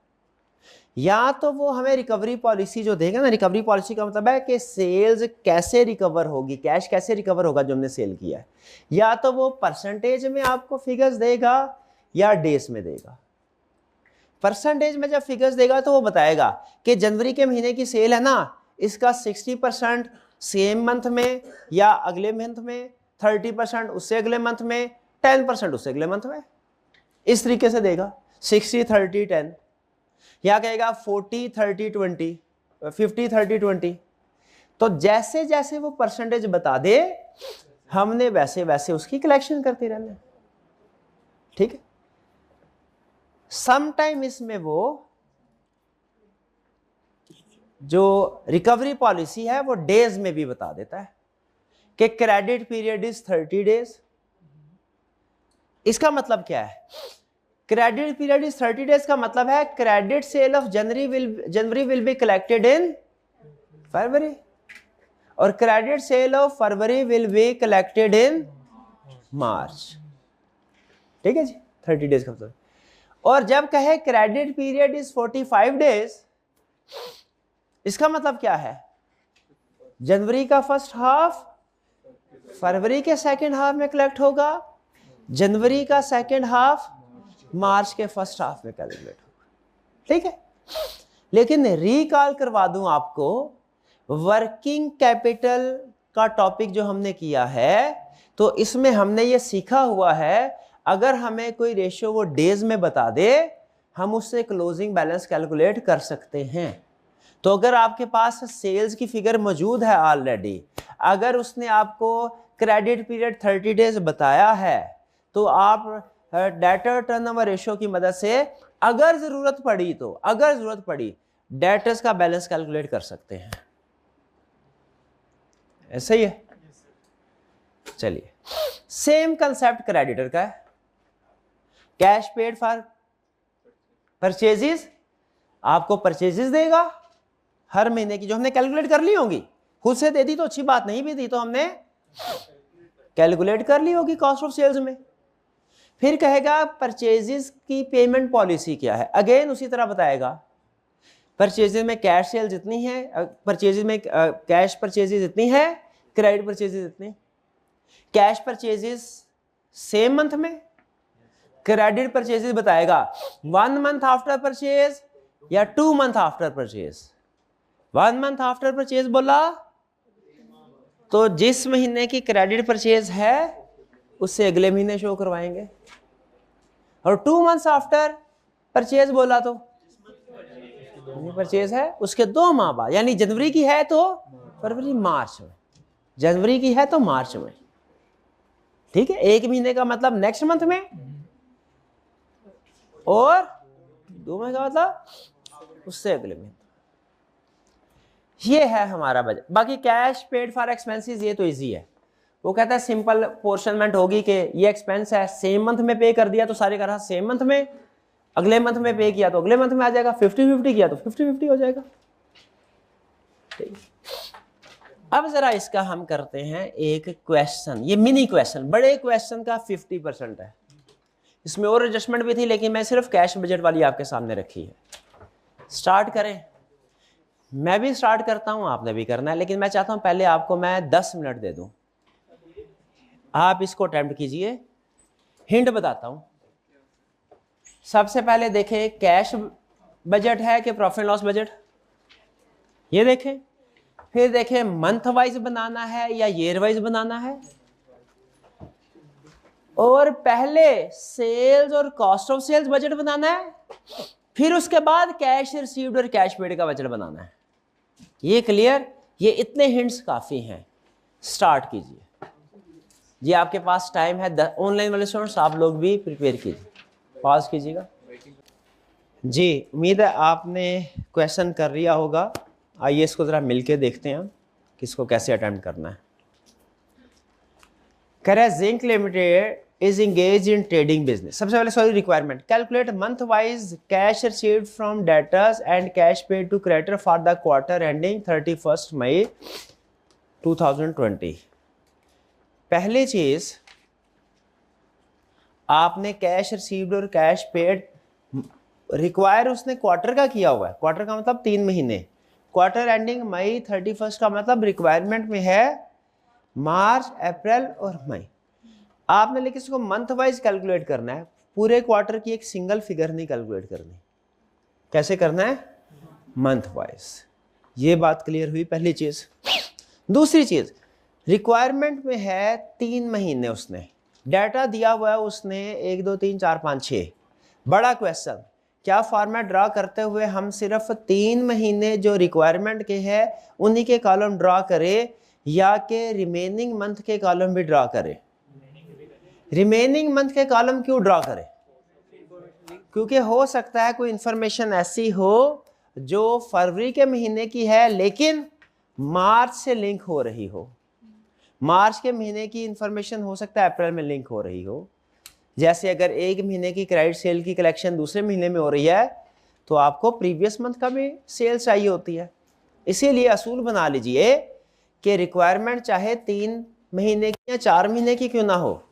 या तो वो हमें रिकवरी पॉलिसी जो देगा ना, रिकवरी पॉलिसी का मतलब है कि सेल्स कैसे रिकवर होगी, कैश कैसे रिकवर होगा जो हमने सेल किया है, या तो वो परसेंटेज में आपको फिगर्स देगा या डेज में देगा। परसेंटेज में जब फिगर्स देगा तो वो बताएगा कि जनवरी के महीने की सेल है ना, इसका 60% सेम मंथ में या अगले मंथ में, 30% उससे अगले मंथ में, 10% उससे अगले मंथ में, इस तरीके से देगा 60 30 10, या कहेगा 40 30 20, 50 30 20। तो जैसे जैसे वो परसेंटेज बता दे, हमने वैसे वैसे उसकी कलेक्शन करते रहना। ठीक है। समटाइम इसमें वो जो रिकवरी पॉलिसी है वो डेज में भी बता देता है कि क्रेडिट पीरियड इज 30 डेज। इसका मतलब क्या है? क्रेडिट पीरियड इज 30 डेज का मतलब है credit sale of January will be collected in February, और credit sale of February will be collected in March. ठीक है जी, 30 डेज का मतलब। और जब कहे क्रेडिट पीरियड इज 45 डेज, इसका मतलब क्या है? जनवरी का फर्स्ट हाफ फरवरी के सेकेंड हाफ में कलेक्ट होगा, जनवरी का सेकेंड हाफ मार्च के फर्स्ट हाफ में कैलकुलेट होगा। ठीक है। लेकिन रिकॉल करवा दूं आपको, वर्किंग कैपिटल का टॉपिक जो हमने किया है, तो इसमें हमने ये सीखा हुआ है, अगर हमें कोई रेशियो वो डेज में बता दे, हम उससे क्लोजिंग बैलेंस कैलकुलेट कर सकते हैं। तो अगर आपके पास सेल्स की फिगर मौजूद है ऑलरेडी, अगर उसने आपको क्रेडिट पीरियड 30 डेज बताया है, तो आप डेटर टर्नओवर रेशियो की मदद से अगर जरूरत पड़ी डेटर्स का बैलेंस कैलकुलेट कर सकते हैं। ऐसा ही है। चलिए, सेम कंसेप्ट क्रेडिटर का है। कैश पेड फॉर परचेजेस, आपको परचेजेस देगा हर महीने की, जो हमने कैलकुलेट कर ली होंगी। खुद से दे दी तो अच्छी बात, नहीं भी दी तो हमने कैलकुलेट कर ली होगी कॉस्ट ऑफ सेल्स में। फिर कहेगा परचेजेस की पेमेंट पॉलिसी क्या है, अगेन उसी तरह बताएगा। परचेजेस में कैश सेल्स इतनी है, परचेजेस में कैश परचेजेस इतनी है, क्रेडिट परचेजेस इतनी। कैश परचेजेस सेम मंथ में, क्रेडिट परचेजेस बताएगा 1 मंथ आफ्टर परचेज या 2 month after purchase. 1 month after purchase बोला तो जिस महीने की क्रेडिट परचेज है उससे अगले महीने शो करवाएंगे, और 2 मंथ्स आफ्टर परचेज बोला तो परचेज है उसके 2 माह बाद, यानी जनवरी की है तो फरवरी मार्च में, जनवरी की है तो मार्च में। ठीक है। 1 महीने का मतलब नेक्स्ट मंथ में, और 2 महीने का मतलब उससे अगले महीने। ये है हमारा बजट। बाकी कैश पेड फॉर एक्सपेंसेस ये तो इजी है, वो कहता है सिंपल पोर्शनमेंट होगी कि ये एक्सपेंस है, सेम मंथ में पे कर दिया तो सारे का सेम मंथ में, अगले मंथ में पे किया तो अगले मंथ में आ जाएगा, 50-50 किया तो 50-50 हो जाएगा। ठीक। अब जरा इसका हम करते हैं एक क्वेश्चन, ये मिनी क्वेश्चन, बड़े क्वेश्चन का 50% है, इसमें और एडजस्टमेंट भी थी लेकिन मैं सिर्फ कैश बजट वाली आपके सामने रखी है। स्टार्ट करें, मैं भी स्टार्ट करता हूं, आपने भी करना है, लेकिन मैं चाहता हूं पहले आपको मैं 10 मिनट दे दूं, आप इसको अटेम्प्ट कीजिए। हिंट बताता हूं, सबसे पहले देखें कैश बजट है कि प्रॉफिट लॉस बजट, ये देखें। फिर देखें मंथ वाइज बनाना है या ईयर वाइज बनाना है, और पहले सेल्स और कॉस्ट ऑफ सेल्स बजट बनाना है, फिर उसके बाद कैश रिसीव्ड और कैश पेड का बजट बनाना है। ये क्लियर? ये इतने हिंट्स काफी हैं। स्टार्ट कीजिए जी, आपके पास टाइम है। ऑनलाइन वाले स्टूडेंट्स आप लोग भी प्रिपेयर कीजिए, पॉज कीजिएगा जी। उम्मीद है आपने क्वेश्चन कर लिया होगा। आइए इसको ज़रा मिलके देखते हैं कि इसको कैसे अटेम्प्ट करना है। कह रहा है zinc limited is engage in trading business. सबसे पहले sorry requirement, calculate month wise cash received from debtors and cash paid to creditor for the quarter ending 31 May 2020। पहली चीज, आपने कैश रिसीव्ड और कैश पेड रिक्वायर उसने क्वार्टर का किया हुआ है, क्वार्टर का मतलब 3 महीने, क्वार्टर एंडिंग मई 31 का मतलब रिक्वायरमेंट में है मार्च, अप्रैल और मई। आपने लेकिन इसको मंथ वाइज कैलकुलेट करना है, पूरे क्वार्टर की एक सिंगल फिगर नहीं कैलकुलेट करनी। कैसे करना है? Month wise. ये बात क्लियर हुई पहली चीज। दूसरी चीज, रिक्वायरमेंट में है 3 महीने, उसने डाटा दिया हुआ है, उसने 1 2 3 4 5 6। बड़ा क्वेश्चन, क्या फॉर्मेट ड्रा करते हुए हम सिर्फ 3 महीने जो रिक्वायरमेंट के हैं उन्हीं के कॉलम ड्रा करें, या के रिमेनिंग मंथ के कॉलम भी ड्रा करें? रिमेनिंग मंथ के कॉलम क्यों ड्रा करें? क्योंकि हो सकता है कोई इंफॉर्मेशन ऐसी हो जो फरवरी के महीने की है लेकिन मार्च से लिंक हो रही हो, मार्च के महीने की इंफॉर्मेशन हो सकता है अप्रैल में लिंक हो रही हो। जैसे अगर एक महीने की क्रेडिट सेल की कलेक्शन दूसरे महीने में हो रही है तो आपको प्रीवियस मंथ का भी सेल चाहिए होती है। इसीलिए असूल बना लीजिए कि रिक्वायरमेंट चाहे 3 महीने की या 4 महीने की क्यों ना हो,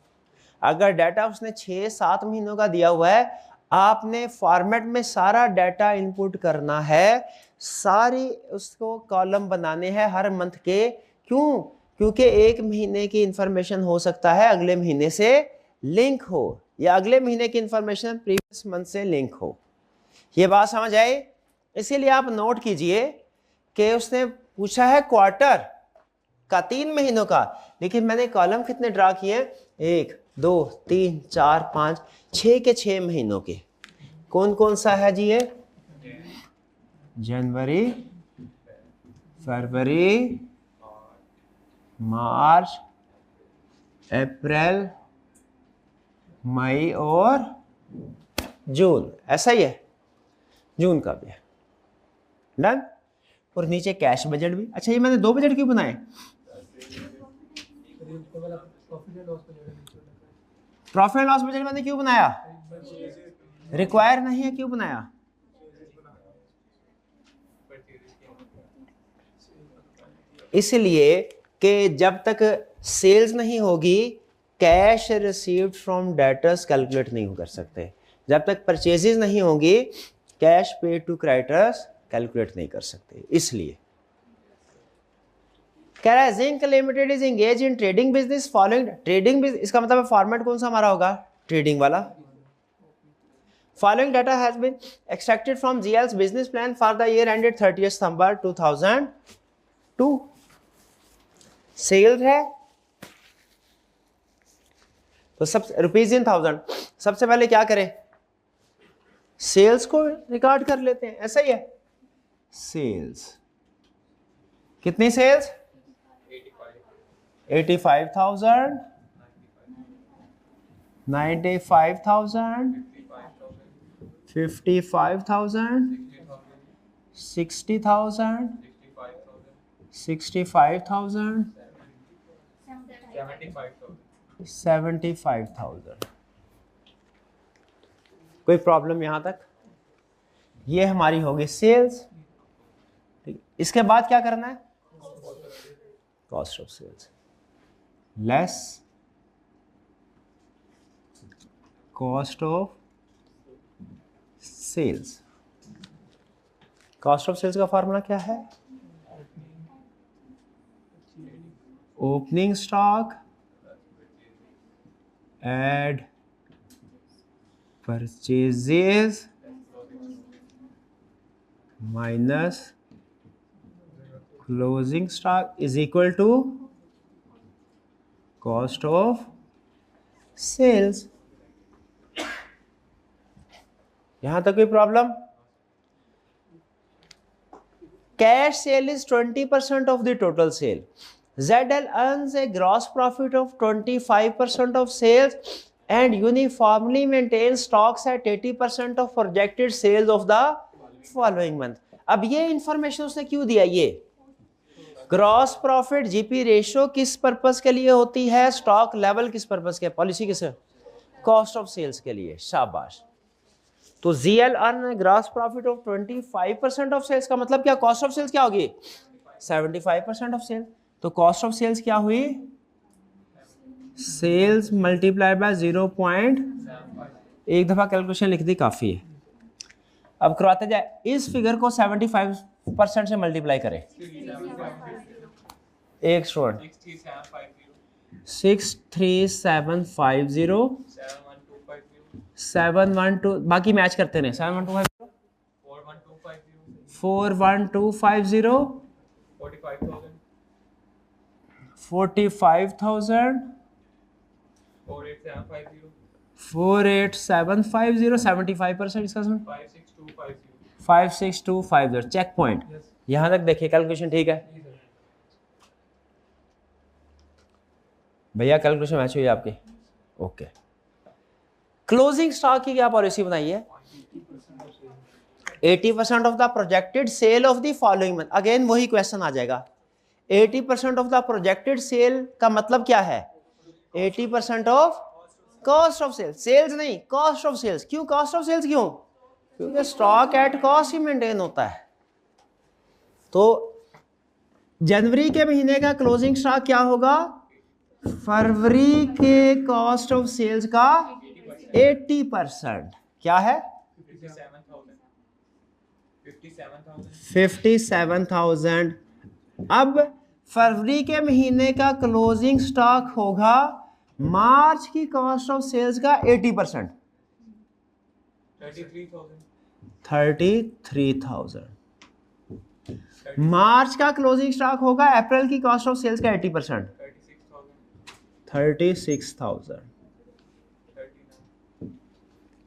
अगर डाटा उसने 6-7 महीनों का दिया हुआ है, आपने फॉर्मेट में सारा डाटा इनपुट करना है, सारी उसको कॉलम बनाने हैं हर मंथ के। क्यों? क्योंकि एक महीने की इंफॉर्मेशन हो सकता है अगले महीने से लिंक हो, या अगले महीने की इंफॉर्मेशन प्रीवियस मंथ से लिंक हो। ये बात समझ आई? इसीलिए आप नोट कीजिए कि उसने पूछा है क्वार्टर का 3 महीनों का, लेकिन मैंने कॉलम कितने ड्रा किए? 1 2 3 4 5 6 के 6 महीनों के। कौन कौन सा है जी? ये जनवरी, फरवरी, मार्च, अप्रैल, मई और जून। ऐसा ही है, जून का भी है। डन। और नीचे कैश बजट भी। अच्छा, ये मैंने 2 बजट क्यों बनाए? प्रॉफिट लॉस बजट मैंने क्यों बनाया? रिक्वायर नहीं है, क्यों बनाया? इसलिए कि जब तक सेल्स नहीं होगी cash received from debtors calculate नहीं कर सकते, जब तक परचेजेस नहीं होंगी cash paid to creditors calculate नहीं कर सकते। इसलिए कह रहा है zinc limited is engage in trading business following trading business, इसका मतलब फॉर्मेट कौन सा हमारा होगा? ट्रेडिंग वाला। Following data has been extracted from GL's business plan for the year ended 30 September 2002। Sales है तो सब रुपीज इन 1000। सबसे पहले क्या करें? सेल्स को रिकॉर्ड कर लेते हैं, ऐसा ही है। सेल्स कितनी सेल्स? 85,000, 95,000, 55,000, 60,000, 65,000, 75,000। कोई प्रॉब्लम यहां तक? ये हमारी होगी सेल्स। ठीक, इसके बाद क्या करना है? Cost of sales less cost of sales. Cost of sales का फॉर्मूला क्या है? Opening stock add purchases minus closing stock is equal to cost of sales. यहां तक कोई problem? Cash sale is 20% of the total sale. ZL earns a gross profit of 25% of sales and uniformly maintains stocks at 80% of projected sales of the following month. अब ये इंफॉर्मेशन उसने क्यों दिया? ये ग्रॉस प्रॉफिट जीपी रेशियो किस पर्पस के लिए होती है? स्टॉक लेवल किस पर्पस के? पॉलिसी किस? कॉस्ट ऑफ सेल्स के लिए। शाबाश। तो ZL earn gross profit of 25% of sales का मतलब क्या? कॉस्ट ऑफ सेल्स क्या होगी? 75% ऑफ सेल्स। तो कॉस्ट ऑफ सेल्स क्या हुई? Sales multiply by 0.75। एक दफा कैलकुलेशन लिख दी, काफी है। अब करवाते जाए, इस फिगर को 75% से मल्टीप्लाई करें। एक स्टूडेंट 63750 712, बाकी मैच करते रहे। 71250 41250 45,000 48750 75% इसका 56250 चेक पॉइंट। यहां तक देखिए कैलकुलेशन ठीक है भैया? कैलकुलेशन मैच हुई आपकी? ओके। क्लोजिंग स्टॉक की क्या पॉलिसी बनाई है? 80% of the projected sale of the following month. Again वही क्वेश्चन आ जाएगा। 80% ऑफ द प्रोजेक्टेड सेल का मतलब क्या है? 80% of cost of sales. Sales नहीं, कॉस्ट ऑफ सेल्स। क्यों कॉस्ट ऑफ सेल्स? क्यों? क्योंकि स्टॉक एट कॉस्ट ही मेंटेन होता है। तो जनवरी के महीने का क्लोजिंग स्टॉक क्या होगा? फरवरी के कॉस्ट ऑफ सेल्स का 80%। क्या है? 57,000। अब फरवरी के महीने का क्लोजिंग स्टॉक होगा मार्च की कॉस्ट ऑफ सेल्स का 80%, 33,000। मार्च का क्लोजिंग स्टॉक होगा अप्रैल की कॉस्ट ऑफ सेल्स का 80%, 36,000।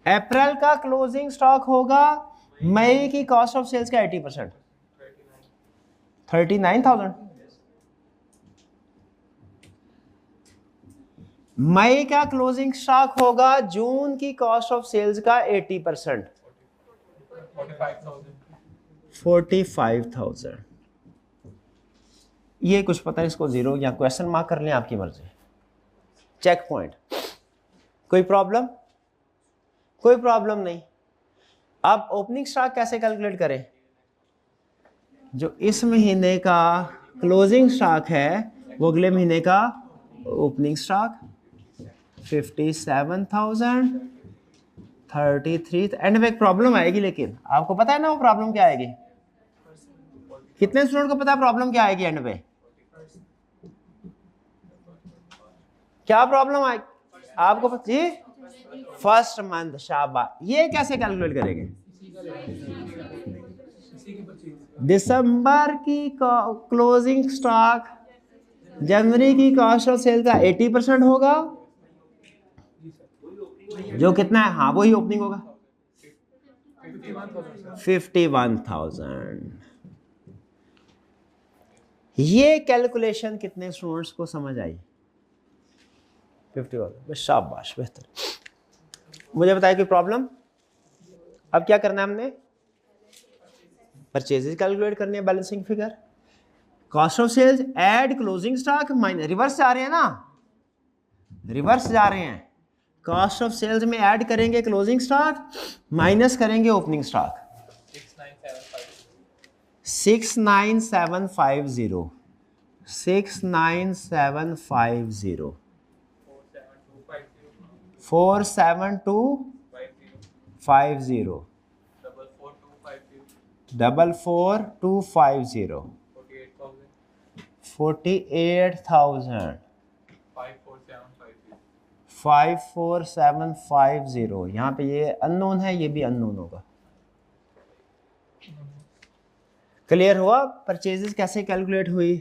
अप्रैल का क्लोजिंग स्टॉक होगा मई की कॉस्ट ऑफ सेल्स का 80%, 39,000। मई का क्लोजिंग स्टॉक होगा जून की कॉस्ट ऑफ सेल्स का 80%, 45,000। ये कुछ पता है इसको जीरो या क्वेश्चन मार्क कर लें, आपकी मर्जी। Check point. कोई प्रॉब्लम? कोई प्रॉब्लम नहीं। अब ओपनिंग स्टॉक कैसे कैलकुलेट करें? जो इस महीने का क्लोजिंग स्टॉक है वो अगले महीने का ओपनिंग स्टॉक 57,000 33। एंड में एक प्रॉब्लम आएगी, लेकिन आपको पता है ना वो प्रॉब्लम क्या आएगी? कितने स्टूडेंट को पता है प्रॉब्लम क्या आएगी एंड पे? क्या प्रॉब्लम आएगी आपको पता? जी, फर्स्ट मंथ। शाबाश। ये कैसे कैलकुलेट करेंगे? दिसंबर की क्लोजिंग स्टॉक जनवरी की कॉस्ट ऑफ सेल का 80% होगा, जो कितना है? हाँ वही ओपनिंग होगा, 51,000। ये कैलकुलेशन कितने स्टूडेंट्स को समझ आई? 51। शाबाश, बेहतर। मुझे बताइए कोई प्रॉब्लम? अब क्या करना है हमने? परचेजेस कैलकुलेट करनी है, balancing figure, cost of sales add closing stock minus. Reverse जा रहे हैं ना, रिवर्स जा रहे हैं। कॉस्ट ऑफ सेल्स में ऐड करेंगे क्लोजिंग स्टॉक, माइनस करेंगे ओपनिंग स्टॉक। 69750। 69750 47250 44250 48,000 54750। यहाँ पे ये अननोन है, ये भी अननोन होगा। क्लियर हुआ? परचेजेस कैसे कैलकुलेट हुई?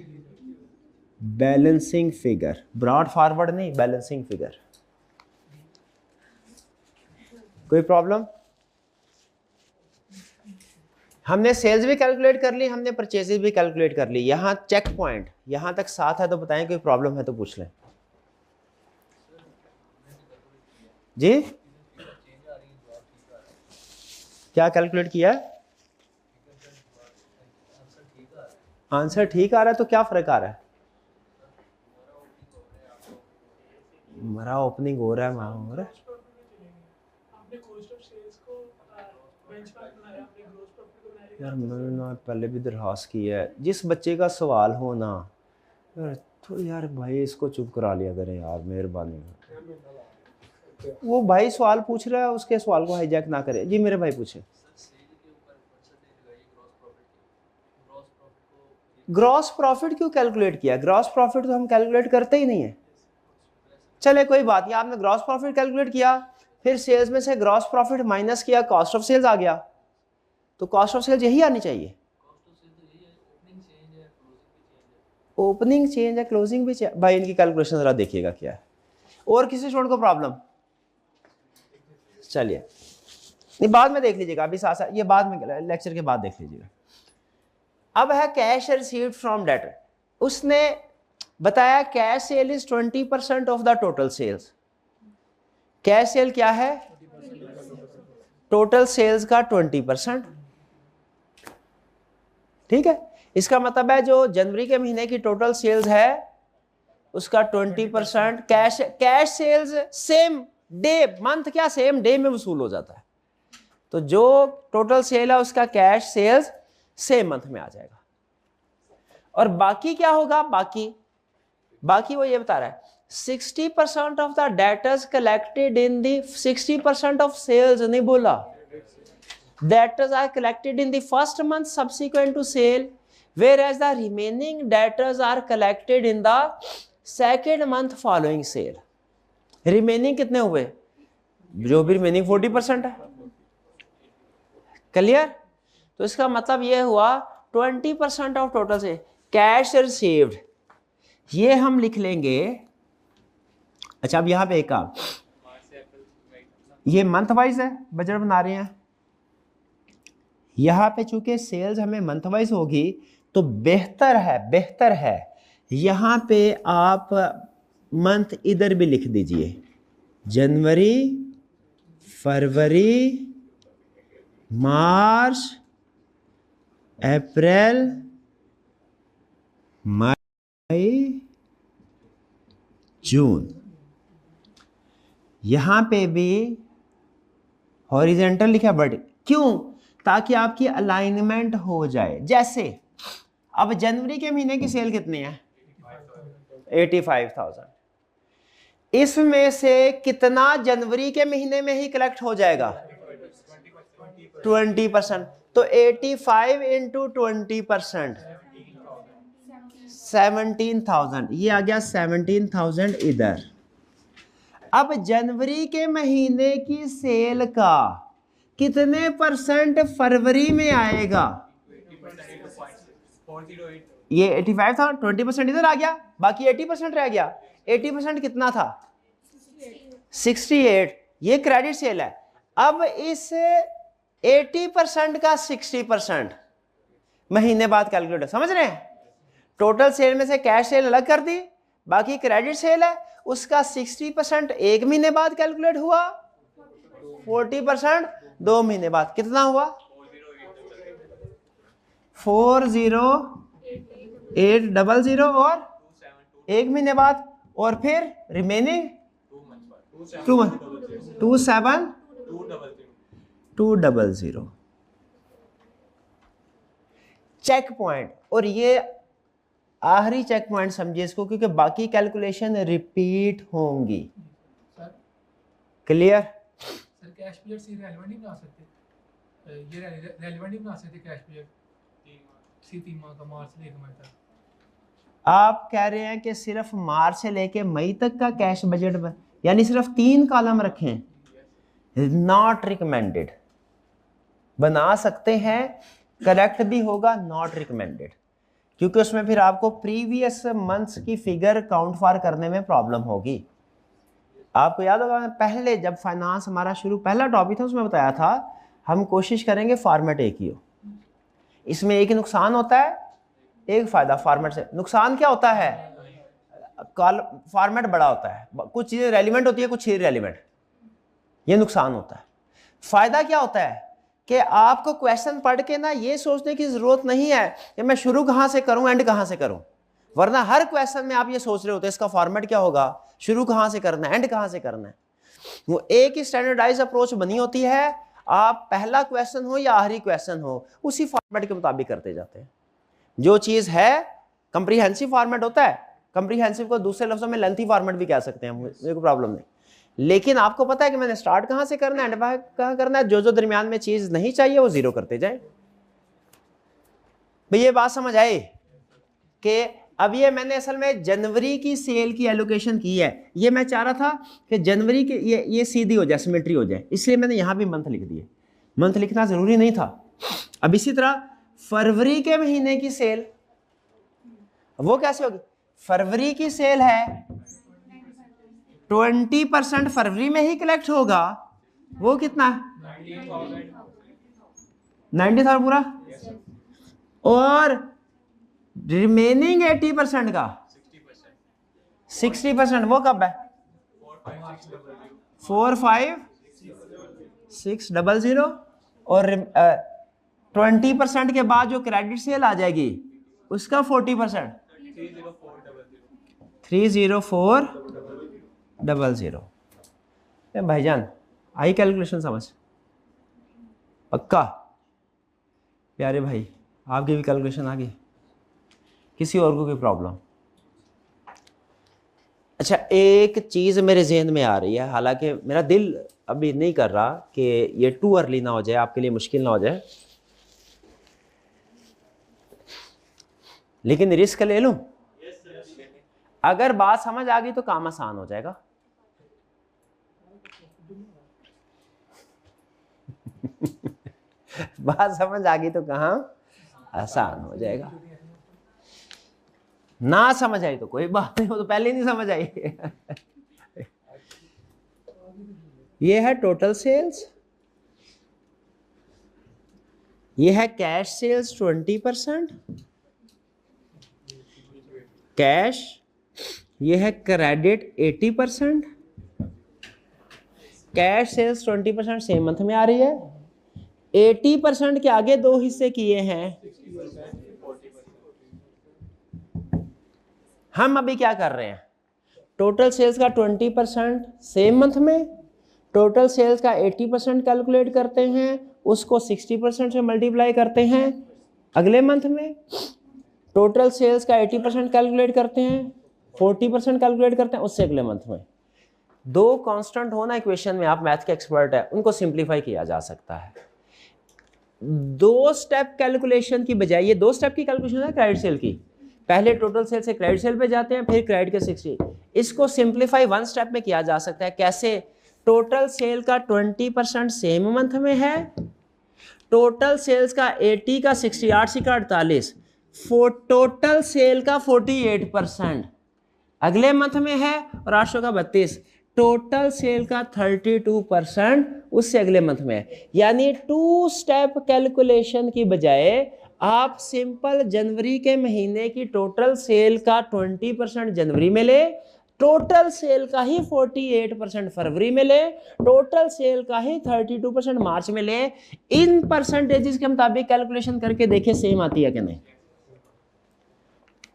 बैलेंसिंग फिगर, ब्रॉड फॉरवर्ड नहीं, बैलेंसिंग फिगर। कोई प्रॉब्लम? हमने सेल्स भी कैलकुलेट कर ली, हमने परचेजेस भी कैलकुलेट कर ली। यहाँ चेक पॉइंट यहाँ तक साथ है तो बताएं, कोई प्रॉब्लम है तो पूछ लें जी। क्या कैलकुलेट किया है? आंसर ठीक आ रहा है तो क्या फर्क आ रहा है? हमारा ओपनिंग हो रहा है, वहां हो रहा है। आपने कॉस्ट ऑफ सेल्स को बेंचमार्क बनाया, आपने ग्रॉस प्रॉफिट को बनाया। यार मैंने ना पहले भी दरखास्त की है, जिस बच्चे का सवाल हो ना यार थोड़ी, यार भाई इसको चुप करा लिया करें यार, मेहरबानी। वो भाई सवाल पूछ रहा है, उसके सवाल को हाईजैक ना करे। जी मेरे भाई पूछे। ग्रॉस प्रॉफिट क्यों कैलकुलेट किया? ग्रॉस प्रॉफिट तो हम कैलकुलेट करते ही नहीं है। चले कोई बात नहीं, आपने ग्रॉस प्रॉफिट कैलकुलेट किया, फिर सेल्स में से ग्रॉस प्रॉफिट माइनस किया, कॉस्ट ऑफ सेल्स आ गया, तो कॉस्ट ऑफ सेल्स यही आनी चाहिए। ओपनिंग चेंज है, क्लोजिंग भी चेंज। भाई इनकी कैलकुलेशन जरा देखिएगा क्या है। और किसी स्टूडेंट को प्रॉब्लम? चलिए नहीं, बाद में देख लीजिएगा, अभी साथ साथ ये बाद में लेक्चर के बाद देख लीजिएगा। अब है कैश रिसीव्ड फ्रॉम डेटर। उसने बताया cash sale is 20% of the total sales. Cash sale क्या है? टोटल सेल्स का 20%। ठीक है, इसका मतलब है जो जनवरी के महीने की टोटल सेल्स है उसका 20% cash. Cash sales same day, month क्या सेम डे में वसूल हो जाता है, तो जो टोटल सेल है उसका कैश सेल्स सेम मंथ में आ जाएगा। और बाकी क्या होगा? बाकी वो ये बता रहा है 60% of the debtors collected in the 60% of sales नहीं बोला, debtors are collected in the first month subsequent to sale, whereas the remaining debtors are collected in the second month following sale। Remaining कितने हुए? जो भी रिमेनिंग 40% है। क्लियर? तो इसका मतलब ये हुआ 20% ऑफ टोटल से कैश रिसीव्ड, ये हम लिख लेंगे। अच्छा अब यहां पे एक काम, ये मंथ वाइज है, बजट बना रहे हैं, यहां पे चूंकि सेल्स हमें मंथ वाइज होगी तो बेहतर है यहां पे आप मंथ इधर भी लिख दीजिए, जनवरी, फरवरी, मार्च, अप्रैल, मई, जून। यहां पे भी हॉरिजेंटल लिखा, बट क्यों? ताकि आपकी अलाइनमेंट हो जाए। जैसे अब जनवरी के महीने की सेल कितनी है? 85,000। इसमें से कितना जनवरी के महीने में ही कलेक्ट हो जाएगा? 20%। तो 85 इंटू 20%, 17,000। ये आ गया 17,000 इधर। अब जनवरी के महीने की सेल का कितने परसेंट फरवरी में आएगा? ये 85 था, 20% इधर आ गया, बाकी 80% रह गया। 80% कितना था? 68। ये क्रेडिट सेल है। अब इस 80% का 60% महीने बाद कैलकुलेट, समझ रहे हैं? टोटल सेल में से कैश सेल अलग कर दी, बाकी क्रेडिट सेल है, उसका 60% एक महीने बाद कैलकुलेट हुआ, 40% 2 महीने बाद। कितना हुआ? 40800 और 1 महीने बाद, और फिर रिमेनिंग 27200 चेक पॉइंट। और ये आखिरी चेक पॉइंट समझिए इसको, क्योंकि बाकी कैलकुलेशन रिपीट होंगी। Sir clear? Sir cash period सी रेलेवेंट नहीं बना सकते, ये रेलेवेंट नहीं बना सकते कैश पीरियड सी 3 माह का, मार्च से लेकर मई तक। आप कह रहे हैं कि सिर्फ मार्च से लेके मई तक का कैश बजट यानी सिर्फ 3 कॉलम रखें? Not recommended. बना सकते हैं, करेक्ट भी होगा, नॉट रिकमेंडेड, क्योंकि उसमें फिर आपको प्रीवियस मंथ्स की फिगर काउंट फॉर करने में प्रॉब्लम होगी। आपको याद होगा पहले जब फाइनेंस हमारा शुरू पहला टॉपिक था उसमें बताया था हम कोशिश करेंगे फॉर्मेट एक ही हो। इसमें एक ही नुकसान होता है, एक फायदा फॉर्मेट से। नुकसान क्या होता है? फॉर्मेट बड़ा होता है, कुछ चीजें रेलिवेंट होती है, कुछ चीजें रेलिवेंट, ये नुकसान होता है। फायदा क्या होता है कि आपको क्वेश्चन पढ़ के ना ये सोचने की जरूरत नहीं है कि मैं शुरू कहां से करूं एंड कहां से करूं, वरना हर क्वेश्चन में आप ये सोच रहे होते हैं इसका फॉर्मेट क्या होगा, शुरू कहां से करना है, एंड कहां से करना है। वो एक ही स्टैंडर्डाइज अप्रोच बनी होती है, आप पहला क्वेश्चन हो या आखिरी क्वेश्चन हो उसी फॉर्मेट के मुताबिक करते जाते हैं। जो चीज है कंप्रीहेंसिव फॉर्मेट होता है, कंप्रीहेंसिव को दूसरे लफ्जों में लेंथी फॉर्मेट भी कह सकते हैं, मुझे कोई प्रॉब्लम नहीं। लेकिन आपको पता है कि मैंने स्टार्ट कहां से करना है, एंड कहां करना है, जो जो दरमियान में चीज नहीं चाहिए वो जीरो करते जाए। भाई ये बात समझ आए कि अब ये मैंने असल में जनवरी की सेल की एलोकेशन की है, ये मैं चाह रहा था कि जनवरी की ये सीधी हो जाए, सिमेट्री हो जाए, इसलिए मैंने यहां भी मंथ लिख दिए। मंथ लिखना जरूरी नहीं था। अब इसी तरह फरवरी के महीने की सेल वो कैसे होगी? फरवरी की सेल है 20% फरवरी में ही कलेक्ट होगा, वो कितना है? 90,000 पूरा। और रिमेनिंग 80% का 60% वो कब है? 45600। और 20% के बाद जो क्रेडिट सेल आ जाएगी उसका 40%, 30400। भाईजान आई कैलकुलेशन समझ? पक्का? प्यारे भाई आपकी भी कैलकुलेशन आ गई? किसी और को कोई प्रॉब्लम? अच्छा एक चीज मेरे जहन में आ रही है, हालांकि मेरा दिल अभी नहीं कर रहा कि ये टू अर्ली ना हो जाए, आपके लिए मुश्किल ना हो जाए, लेकिन रिस्क ले लूं। अगर बात समझ आ गई तो काम आसान हो जाएगा। बात समझ आ गई तो काम आसान हो जाएगा, ना समझ आई तो कोई बात नहीं, वो तो पहले नहीं समझ आई। ये है टोटल सेल्स, ये है कैश सेल्स 20% कैश, ये है credit 80%। Cash sales 20% same month में आ रही है, 80% के आगे दो हिस्से किए हैं। हम अभी क्या कर रहे हैं, टोटल सेल्स का 20% सेम मंथ में, टोटल सेल्स का 80% कैलकुलेट करते हैं, उसको 60% से मल्टीप्लाई करते हैं अगले मंथ में, टोटल सेल्स का 80% कैलकुलेट करते हैं, 40% कैलकुलेट करते हैं उससे अगले मंथ में। दो कांस्टेंट हो ना इक्वेशन में, आप मैथ के एक्सपर्ट है, उनको सिंप्लीफाई किया जा सकता है। दो स्टेप कैलकुलेशन की बजाय, ये दो स्टेप की कैलकुलेशन है क्रेडिट सेल की, पहले टोटल सेल से क्रेडिट सेल पे जाते हैं, फिर क्रेडिट के 60, इसको सिंप्लीफाई वन स्टेप में किया जा सकता है। कैसे? टोटल सेल का 20% सेम मंथ में है, टोटल सेल्स का 80 का 60, 8 का 48, टोटल सेल का 48% अगले मंथ में है, और 800 का 32, टोटल सेल का 32% उससे अगले मंथ में है। यानी टू स्टेप कैलकुलेशन की बजाय आप सिंपल जनवरी के महीने की टोटल सेल का 20% जनवरी में ले, टोटल सेल का ही 48% फरवरी में ले, टोटल सेल का ही 32% मार्च में ले। इन परसेंटेजेस के मुताबिक कैलकुलेशन करके देखे सेम आती है कि नहीं।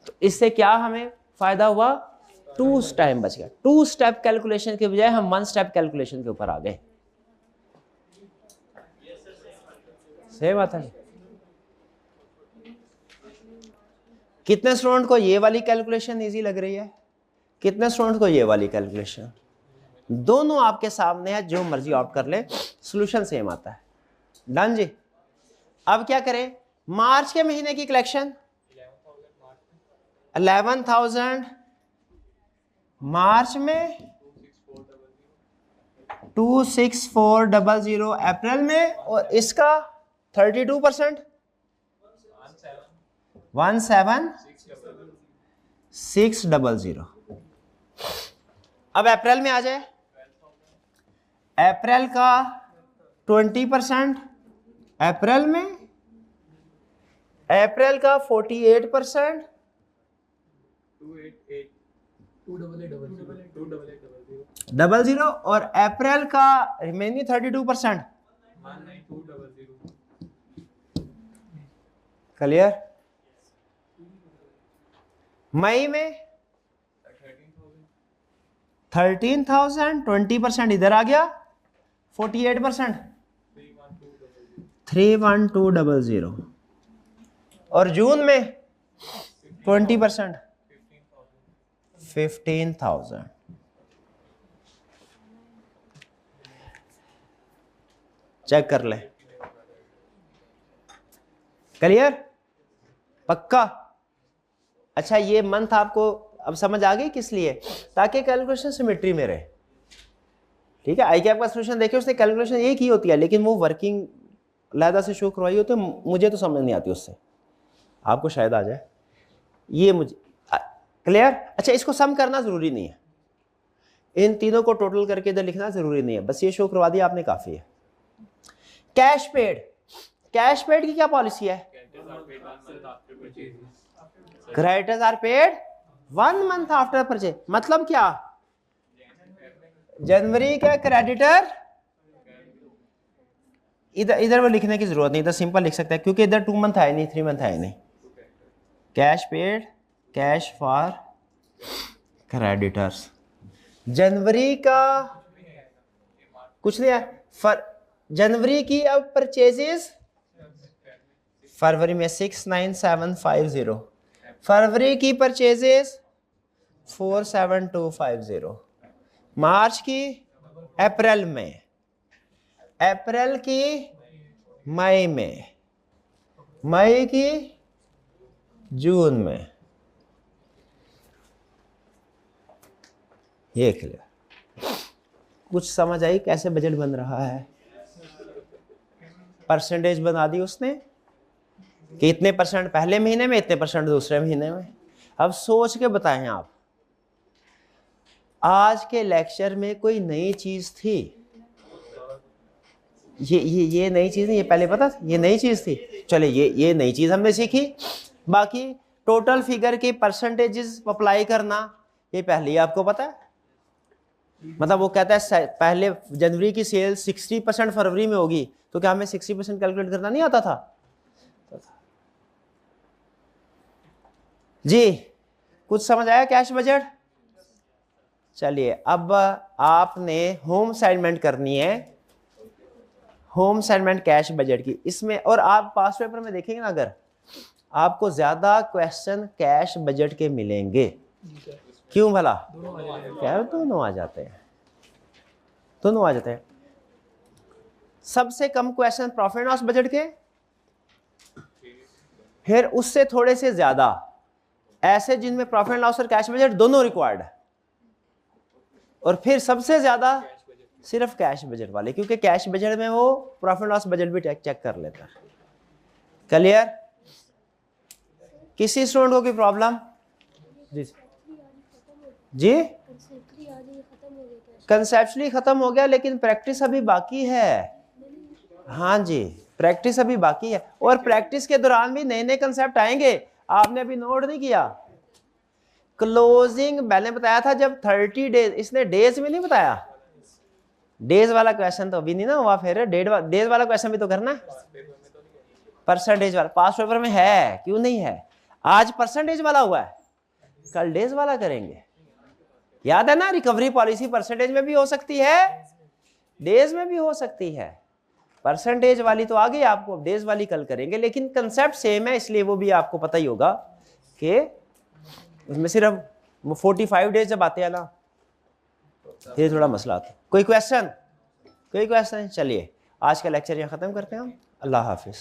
तो इससे क्या हमें फायदा हुआ? टू टाइम बच गया। टू स्टेप कैलकुलेशन के बजाय हम वन स्टेप कैलकुलेशन के ऊपर आ गए। सेम आता है। कितने स्टूडेंट को ये वाली कैलकुलेशन इजी लग रही है, कितने स्टूडेंट को ये वाली कैलकुलेशन? दोनों आपके सामने है, जो मर्जी ऑप्ट कर ले, सॉल्यूशन सेम आता है। डन जी। अब क्या करें, मार्च के महीने की कलेक्शन 11,000 मार्च में, 26400 अप्रैल में, और इसका 32% 17600। अब अप्रैल में आ जाए, अप्रैल का 20%, अप्रैल में अप्रैल का 48%, 00, और अप्रैल का रिमेनिंग 32%। क्लियर? मई में 13,000, 20% इधर आ गया, 48%, 31200, और जून में 20%, 15,000। चेक कर ले। क्लियर? पक्का? अच्छा, ये मंथ आपको अब समझ आ गई किस लिए? ताकि कैलकुलेशन सिमेट्री में रहे। ठीक है, आई कैप का सॉल्यूशन देखिए, उसने कैलकुलेशन एक ही होती है, लेकिन वो वर्किंग अलहदा से शो करवाई होती है, मुझे तो समझ नहीं आती उससे, आपको शायद आ जाए। ये मुझे क्लियर? अच्छा, इसको सम करना जरूरी नहीं है, इन तीनों को टोटल करके इधर लिखना जरूरी नहीं है, बस ये शो करवा दिया आपने, काफी है। कैश पेड, कैश पेड की क्या पॉलिसी है? Creditors are paid 1 month after purchase. मतलब क्या? जनवरी का क्रेडिटर, इधर वो लिखने की जरूरत नहीं, इधर सिंपल लिख सकते हैं, क्योंकि इधर 2 मंथ है नहीं, 3 मंथ है नहीं। Cash paid, cash for creditors. जनवरी का कुछ नहीं है, जनवरी की अब परचेजेस, फरवरी में 69750, फरवरी की परचेजेस 47250, मार्च की अप्रैल में, अप्रैल की मई में, मई की जून में। ये क्लियर? कुछ समझ आई कैसे बजट बन रहा है? परसेंटेज बना दी उसने कि इतने परसेंट पहले महीने में, इतने परसेंट दूसरे महीने में। अब सोच के बताएं आप, आज के लेक्चर में कोई नई चीज थी? ये नई चीज नहीं, ये पहले पता था, ये नई चीज थी। चले, ये नई चीज हमने सीखी। बाकी टोटल फिगर के परसेंटेजेस अप्लाई करना, ये पहले ही आपको पता है। मतलब वो कहता है पहले जनवरी की सेल 60% फरवरी में होगी, तो क्या हमें 60% कैलकुलेट करना नहीं आता था? जी, कुछ समझ आया कैश बजट? चलिए, अब आपने होम असाइनमेंट करनी है, होम असाइनमेंट कैश बजट की। इसमें और आप पास पेपर में देखेंगे ना, अगर आपको ज्यादा क्वेश्चन कैश बजट के मिलेंगे। क्यों भला? क्या दोनों आ जाते हैं, दोनों आ जाते हैं। सबसे कम question profit and loss budget के, फिर उससे थोड़े से ज्यादा ऐसे जिनमें प्रॉफिट एंड लॉस और कैश बजट दोनों रिक्वायर्ड है, और फिर सबसे ज्यादा सिर्फ कैश बजट वाले, क्योंकि कैश बजट में वो प्रॉफिट एंड लॉस बजट भी चेक कर लेता है। क्लियर? किसी स्टूडेंट को कोई प्रॉब्लम? जी जी, कंसेप्चुअली खत्म हो गया, लेकिन प्रैक्टिस अभी बाकी है। हाँ जी, प्रैक्टिस अभी बाकी है, और प्रैक्टिस के दौरान भी नए नए कंसेप्ट आएंगे। आपने अभी नोट नहीं किया? क्लोजिंग मैंने बताया था जब 30 डेज, इसने डेज में नहीं बताया। डेज वाला क्वेश्चन तो अभी नहीं ना हुआ, फिर डेज वाला क्वेश्चन भी तो करना है। परसेंटेज वाला पास पेपर में है, क्यों नहीं है? आज परसेंटेज वाला हुआ है, कल डेज वाला करेंगे। याद है ना, रिकवरी पॉलिसी परसेंटेज में भी हो सकती है, डेज में भी हो सकती है। परसेंटेज वाली तो आ गई आपको, डेज वाली कल करेंगे, लेकिन कंसेप्ट सेम है, इसलिए वो भी आपको पता ही होगा कि उसमें सिर्फ वो 45 डेज जब आते हैं ना, फिर थोड़ा मसला आता है। कोई क्वेश्चन? चलिए आज का लेक्चर यहाँ ख़त्म करते हैं हम। अल्लाह हाफिज़।